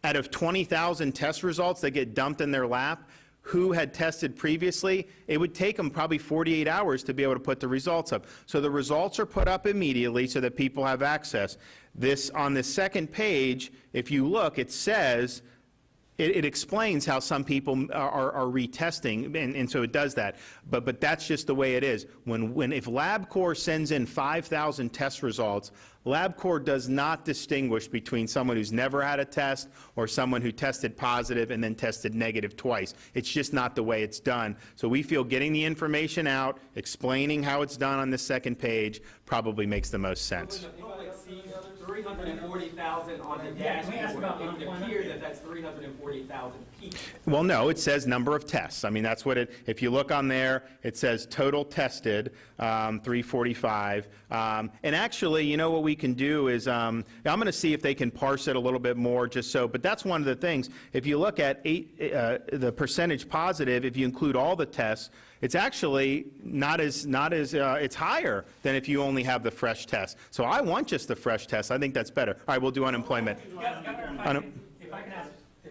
[SPEAKER 1] out of 20,000 test results that get dumped in their lap, who had tested previously, it would take them probably 48 hours to be able to put the results up. So the results are put up immediately so that people have access. On the second page, if you look, it says, it explains how some people are retesting, and so it does that. But that's just the way it is. If LabCorp sends in 5,000 test results, LabCorp does not distinguish between someone who's never had a test or someone who tested positive and then tested negative twice. It's just not the way it's done. So we feel getting the information out, explaining how it's done on the second page probably makes the most sense.
[SPEAKER 9] If the public sees 340,000 on the dashboard, it would appear that that's 340,000 people.
[SPEAKER 1] Well, no, it says number of tests. I mean, that's what if you look on there, it says total tested, 345. And actually, you know what we can do is, I'm going to see if they can parse it a little bit more, but that's one of the things. If you look at the percentage positive, if you include all the tests, it's actually it's higher than if you only have the fresh test. So I want just the fresh test. I think that's better. All right, we'll do unemployment.
[SPEAKER 6] If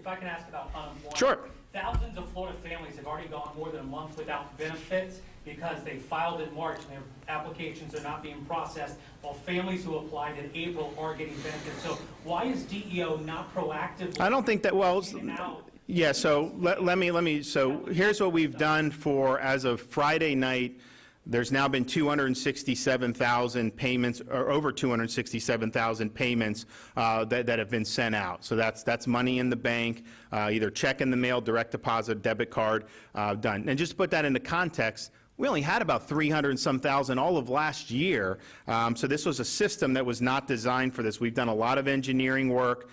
[SPEAKER 6] I can ask about unemployment.
[SPEAKER 1] Sure.
[SPEAKER 6] Thousands of Florida families have already gone more than a month without benefits because they filed in March and their applications are not being processed, while families who applied in April are getting benefits. So why is DEO not proactively?
[SPEAKER 1] I don't think that, yeah, so let me, so here's what we've done as of Friday night. There's now been 267,000 payments, or over 267,000 payments that have been sent out. So that's money in the bank, either check in the mail, direct deposit, debit card, done. And just to put that into context, we only had about 300 and some thousand all of last year. So this was a system that was not designed for this. We've done a lot of engineering work,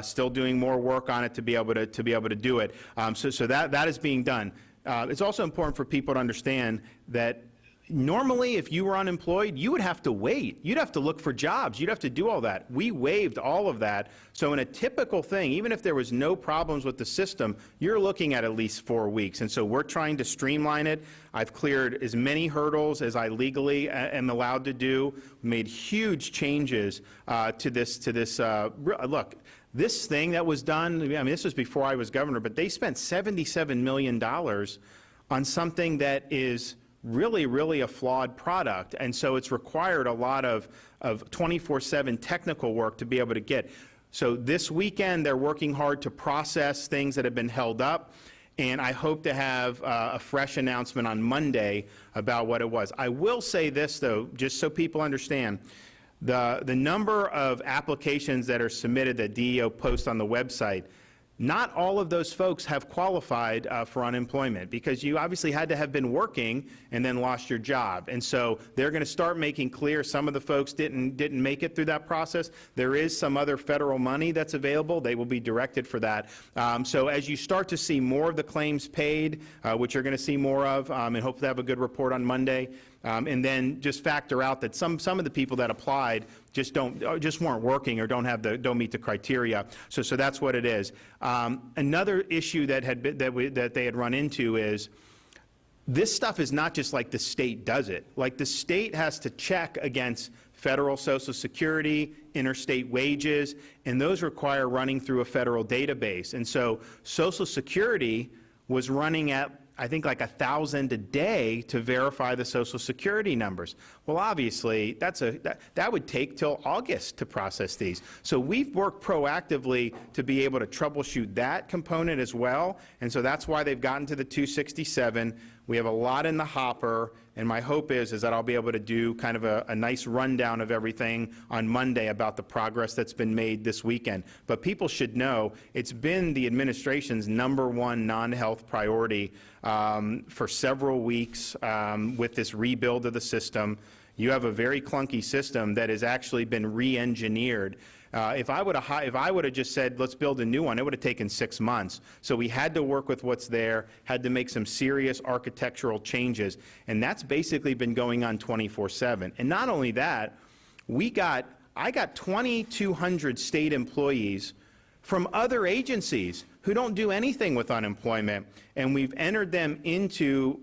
[SPEAKER 1] still doing more work on it to be able to do it. So that is being done. It's also important for people to understand that normally, if you were unemployed, you would have to wait. You'd have to look for jobs. You'd have to do all that. We waived all of that. So in a typical thing, even if there was no problems with the system, you're looking at least 4 weeks. And so we're trying to streamline it. I've cleared as many hurdles as I legally am allowed to do. Made huge changes to this. Look, this thing that was done, I mean, this was before I was governor, but they spent $77 million on something that is really a flawed product. And so it's required a lot of 24/7 technical work to be able to get. So this weekend, they're working hard to process things that have been held up. And I hope to have a fresh announcement on Monday about what it was. I will say this, though, just so people understand. The number of applications that are submitted that DEO posts on the website, not all of those folks have qualified for unemployment, because you obviously had to have been working and then lost your job. And so they're going to start making clear some of the folks didn't make it through that process. There is some other federal money that's available. They will be directed for that. So as you start to see more of the claims paid, which you're going to see more of, and hope to have a good report on Monday, and then just factor out that some of the people that applied just weren't working or don't meet the criteria. So that's what it is. Another issue that they had run into is this stuff is not just like the state does it. Like the state has to check against federal Social Security, interstate wages, and those require running through a federal database. And so Social Security was running at, I think, like 1,000 a day to verify the Social Security numbers. Well, obviously, that would take till August to process these. So we've worked proactively to be able to troubleshoot that component as well, and so that's why they've gotten to the 267. We have a lot in the hopper, and my hope is that I'll be able to do kind of a nice rundown of everything on Monday about the progress that's been made this weekend. But people should know it's been the administration's #1 non-health priority for several weeks with this rebuild of the system. You have a very clunky system that has actually been re-engineered. If I would have just said, let's build a new one, it would have taken 6 months. So we had to work with what's there, had to make some serious architectural changes, and that's basically been going on 24/7. And not only that, I got 2,200 state employees from other agencies who don't do anything with unemployment, and we've entered them into,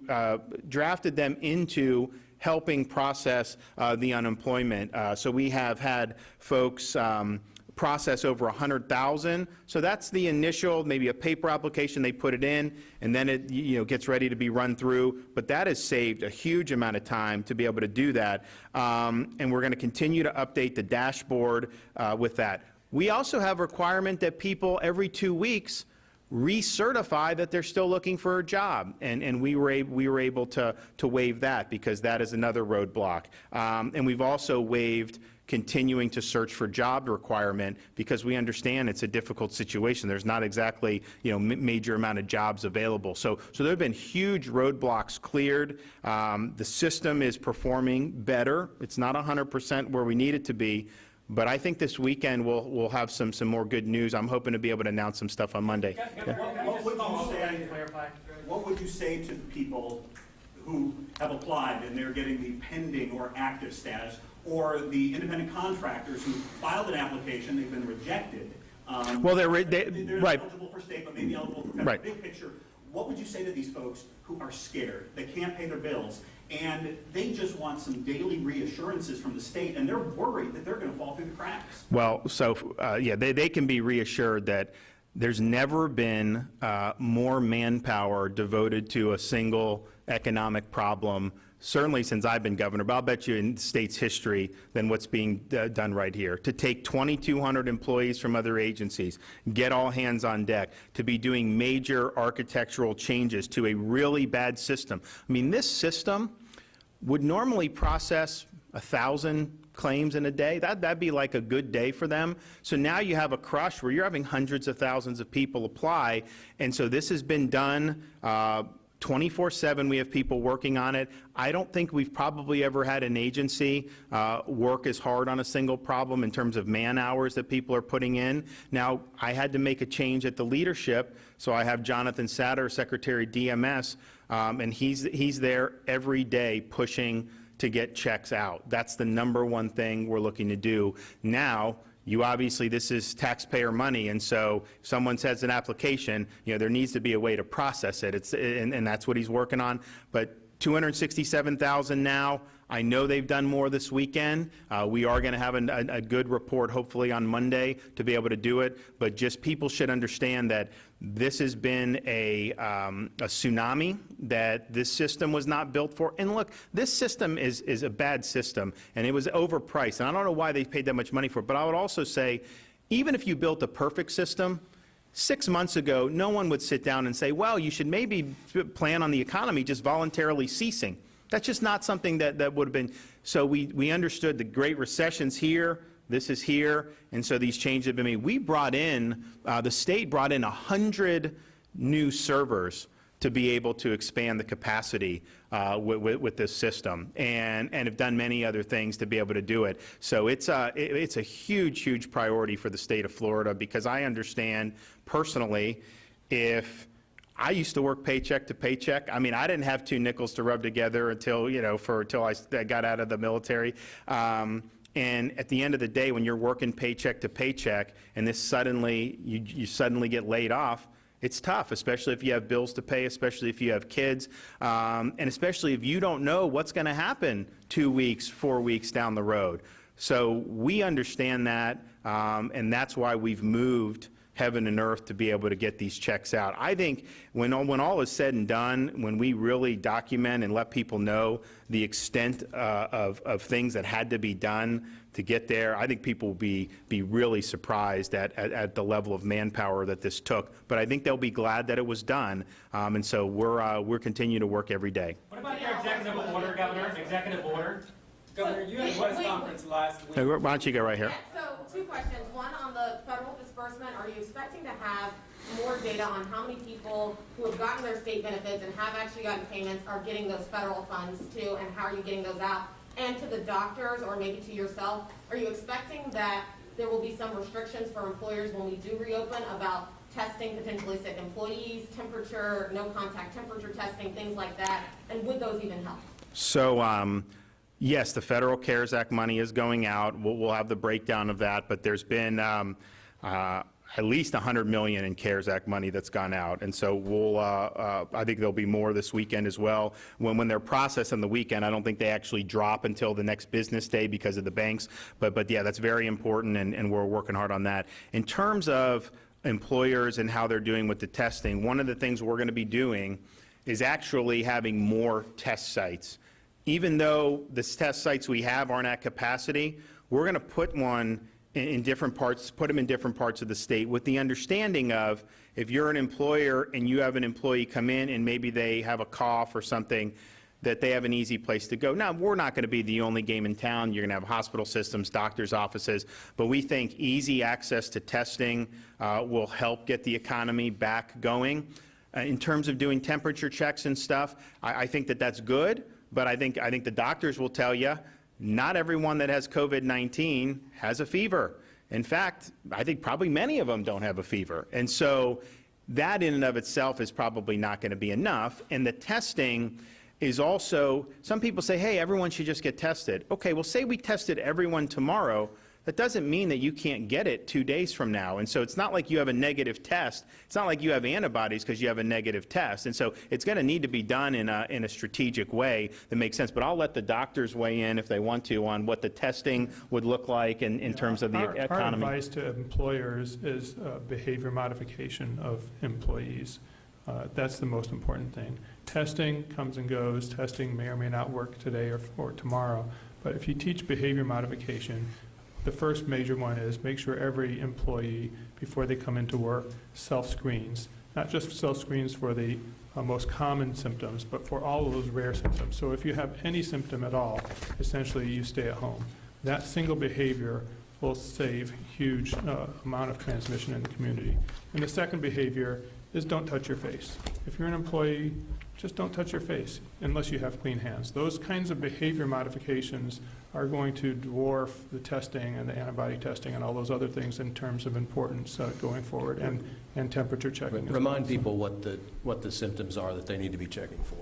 [SPEAKER 1] drafted them into helping process the unemployment. So we have had folks process over 100,000. So that's the initial, maybe a paper application, they put it in, and then it gets ready to be run through. But that has saved a huge amount of time to be able to do that. And we're going to continue to update the dashboard with that. We also have a requirement that people every 2 weeks recertify that they're still looking for a job, and we were able to waive that because that is another roadblock. And we've also waived continuing to search for job requirement because we understand it's a difficult situation. There's not exactly major amount of jobs available. So there have been huge roadblocks cleared. The system is performing better. It's not 100% where we need it to be. But I think this weekend we'll have some more good news. I'm hoping to be able to announce some stuff on Monday.
[SPEAKER 10] What would you say to people who have applied and they're getting the pending or active status, or the independent contractors who filed an application, they've been rejected?
[SPEAKER 1] Well, they're
[SPEAKER 10] right.
[SPEAKER 1] eligible
[SPEAKER 10] for state, but maybe eligible for kind of
[SPEAKER 1] right.
[SPEAKER 10] big picture. What would you say to these folks who are scared, they can't pay their bills, and they just want some daily reassurances from the state, and they're worried that they're going to fall through the cracks? Well,
[SPEAKER 1] so yeah, they can be reassured that there's never been more manpower devoted to a single economic problem, certainly since I've been governor, but I'll bet you in the state's history, than what's being done right here. To take 2,200 employees from other agencies, get all hands on deck, to be doing major architectural changes to a really bad system. I mean, this system would normally process 1,000 claims in a day. That'd be like a good day for them. So now you have a crush where you're having hundreds of thousands of people apply, and so this has been done 24/7. We have people working on it. I don't think we've probably ever had an agency work as hard on a single problem in terms of man hours that people are putting in. Now, I had to make a change at the leadership, so I have Jonathan Satter, Secretary DMS, and he's there every day pushing to get checks out. That's the #1 thing we're looking to do. Now, obviously, this is taxpayer money, and so if someone sends an application, there needs to be a way to process it. And that's what he's working on. But 267,000 now. I know they've done more this weekend. We are going to have a good report, hopefully, on Monday to be able to do it. But just people should understand that this has been a tsunami that this system was not built for. And look, this system is a bad system, and it was overpriced. And I don't know why they paid that much money for it. But I would also say, even if you built a perfect system, 6 months ago, no one would sit down and say, well, you should maybe plan on the economy just voluntarily ceasing. That's just not something that would have been. So we understood the Great Recession's here, this is here, and so these changes have been made. We brought in, the state brought in 100 new servers to be able to expand the capacity with this system, and have done many other things to be able to do it. So it's a huge, huge priority for the state of Florida, because I understand personally, if I used to work paycheck to paycheck. I mean, I didn't have 2 nickels to rub together until I got out of the military. And at the end of the day, when you're working paycheck to paycheck, and this suddenly you suddenly get laid off, it's tough, especially if you have bills to pay, especially if you have kids, and especially if you don't know what's going to happen 2 weeks, 4 weeks down the road. So we understand that, and that's why we've moved heaven and earth to be able to get these checks out. I think when all is said and done, when we really document and let people know the extent of things that had to be done to get there, I think people will be really surprised at the level of manpower that this took. But I think they'll be glad that it was done, and so we're continuing to work every day.
[SPEAKER 6] What about your executive order, Governor? Executive order?
[SPEAKER 9] Governor, you had a press conference last week.
[SPEAKER 1] Why don't you go right here?
[SPEAKER 7] Yeah, so 2 questions. One, on the federal disbursement, are you expecting to have more data on how many people who have gotten their state benefits and have actually gotten payments are getting those federal funds too, and how are you getting those out? And to the doctors, or maybe to yourself, are you expecting that there will be some restrictions for employers when we do reopen about testing potentially sick employees, temperature, no contact temperature testing, things like that? And would those even help?
[SPEAKER 1] So, yes, the federal CARES Act money is going out. We'll have the breakdown of that, but there's been at least $100 million in CARES Act money that's gone out, and so I think there'll be more this weekend as well. When they're processed on the weekend, I don't think they actually drop until the next business day because of the banks, but yeah, that's very important, and we're working hard on that. In terms of employers and how they're doing with the testing, one of the things we're going to be doing is actually having more test sites. Even though the test sites we have aren't at capacity, we're going to put one in different parts, put them in different parts of the state with the understanding of, if you're an employer and you have an employee come in and maybe they have a cough or something, that they have an easy place to go. Now, we're not going to be the only game in town. You're going to have hospital systems, doctors' offices, but we think easy access to testing will help get the economy back going. In terms of doing temperature checks and stuff, I think that that's good, but I think the doctors will tell you, not everyone that has COVID-19 has a fever. In fact, I think probably many of them don't have a fever. And so that in and of itself is probably not going to be enough. And the testing is also, some people say, hey, everyone should just get tested. Okay, well, say we tested everyone tomorrow. That doesn't mean that you can't get it 2 days from now. And so it's not like you have a negative test. It's not like you have antibodies because you have a negative test. And so it's going to need to be done in a strategic way that makes sense. But I'll let the doctors weigh in if they want to on what the testing would look like in terms of the economy.
[SPEAKER 4] Our advice to employers is behavior modification of employees. That's the most important thing. Testing comes and goes. Testing may or may not work today or tomorrow. But if you teach behavior modification, the first major one is make sure every employee, before they come into work, self-screens. Not just self-screens for the most common symptoms, but for all of those rare symptoms. So if you have any symptom at all, essentially you stay at home. That single behavior will save a huge amount of transmission in the community. And the second behavior is don't touch your face. If you're an employee, just don't touch your face unless you have clean hands. Those kinds of behavior modifications are going to dwarf the testing and the antibody testing and all those other things in terms of importance going forward, and temperature checking.
[SPEAKER 2] Remind people what the symptoms are that they need to be checking for.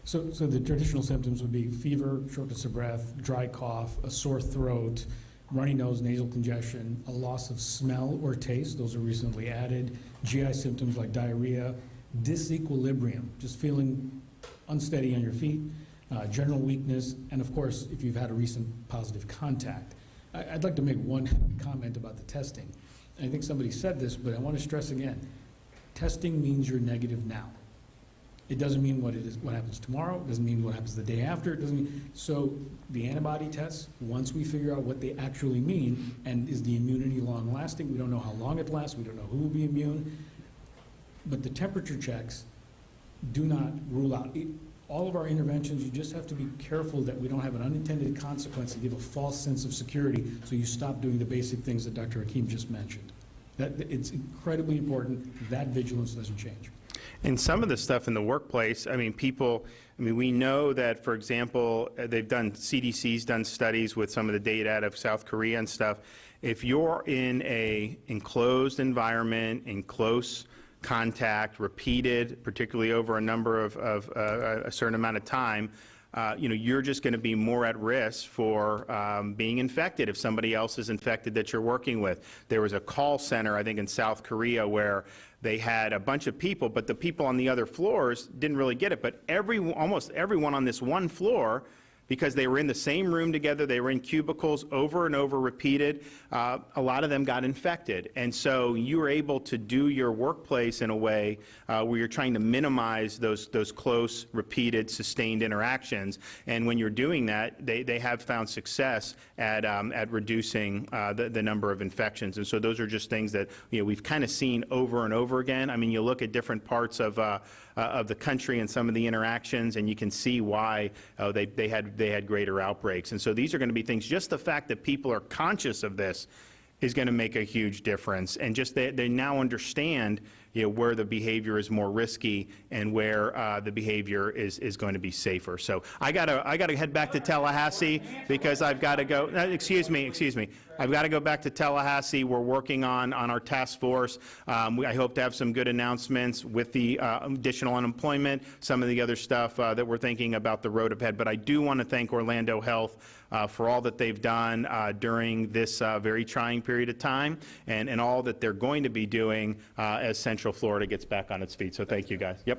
[SPEAKER 3] So the traditional symptoms would be fever, shortness of breath, dry cough, a sore throat, runny nose, nasal congestion, a loss of smell or taste, those are recently added, GI symptoms like diarrhea, disequilibrium, just feeling unsteady on your feet, general weakness, and of course, if you've had a recent positive contact. I'd like to make one comment about the testing. I think somebody said this, but I want to stress again, testing means you're negative now. It doesn't mean what happens tomorrow, it doesn't mean what happens the day after, it doesn't mean, so the antibody tests, once we figure out what they actually mean, and is the immunity long lasting, we don't know how long it lasts, we don't know who will be immune, but the temperature checks do not rule out all of our interventions. You just have to be careful that we don't have an unintended consequence and give a false sense of security, so you stop doing the basic things that Dr. Hakeem just mentioned. It's incredibly important that vigilance doesn't change.
[SPEAKER 1] And some of the stuff in the workplace, we know that, for example, CDC's done studies with some of the data out of South Korea and stuff. If you're in a enclosed environment, in close contact, repeated, particularly over a number of a certain amount of time, you're just going to be more at risk for being infected if somebody else is infected that you're working with. There was a call center, I think in South Korea, where they had a bunch of people, but the people on the other floors didn't really get it. But almost everyone on this one floor, because they were in the same room together, they were in cubicles over and over repeated, a lot of them got infected. And so you were able to do your workplace in a way where you're trying to minimize those close, repeated, sustained interactions. And when you're doing that, they have found success at reducing the number of infections. And so those are just things that we've kind of seen over and over again. I mean, you look at different parts of the country and some of the interactions, and you can see why they had greater outbreaks. And so these are going to be things, just the fact that people are conscious of this is going to make a huge difference. And just they now understand where the behavior is more risky and where the behavior is going to be safer. So I gotta head back to Tallahassee because I've got to go. Excuse me. I've got to go back to Tallahassee. We're working on our task force. I hope to have some good announcements with the additional unemployment, some of the other stuff that we're thinking about the road ahead. But I do want to thank Orlando Health for all that they've done during this very trying period of time, and all that they're going to be doing as Central Florida gets back on its feet. So thank you, guys. Yep.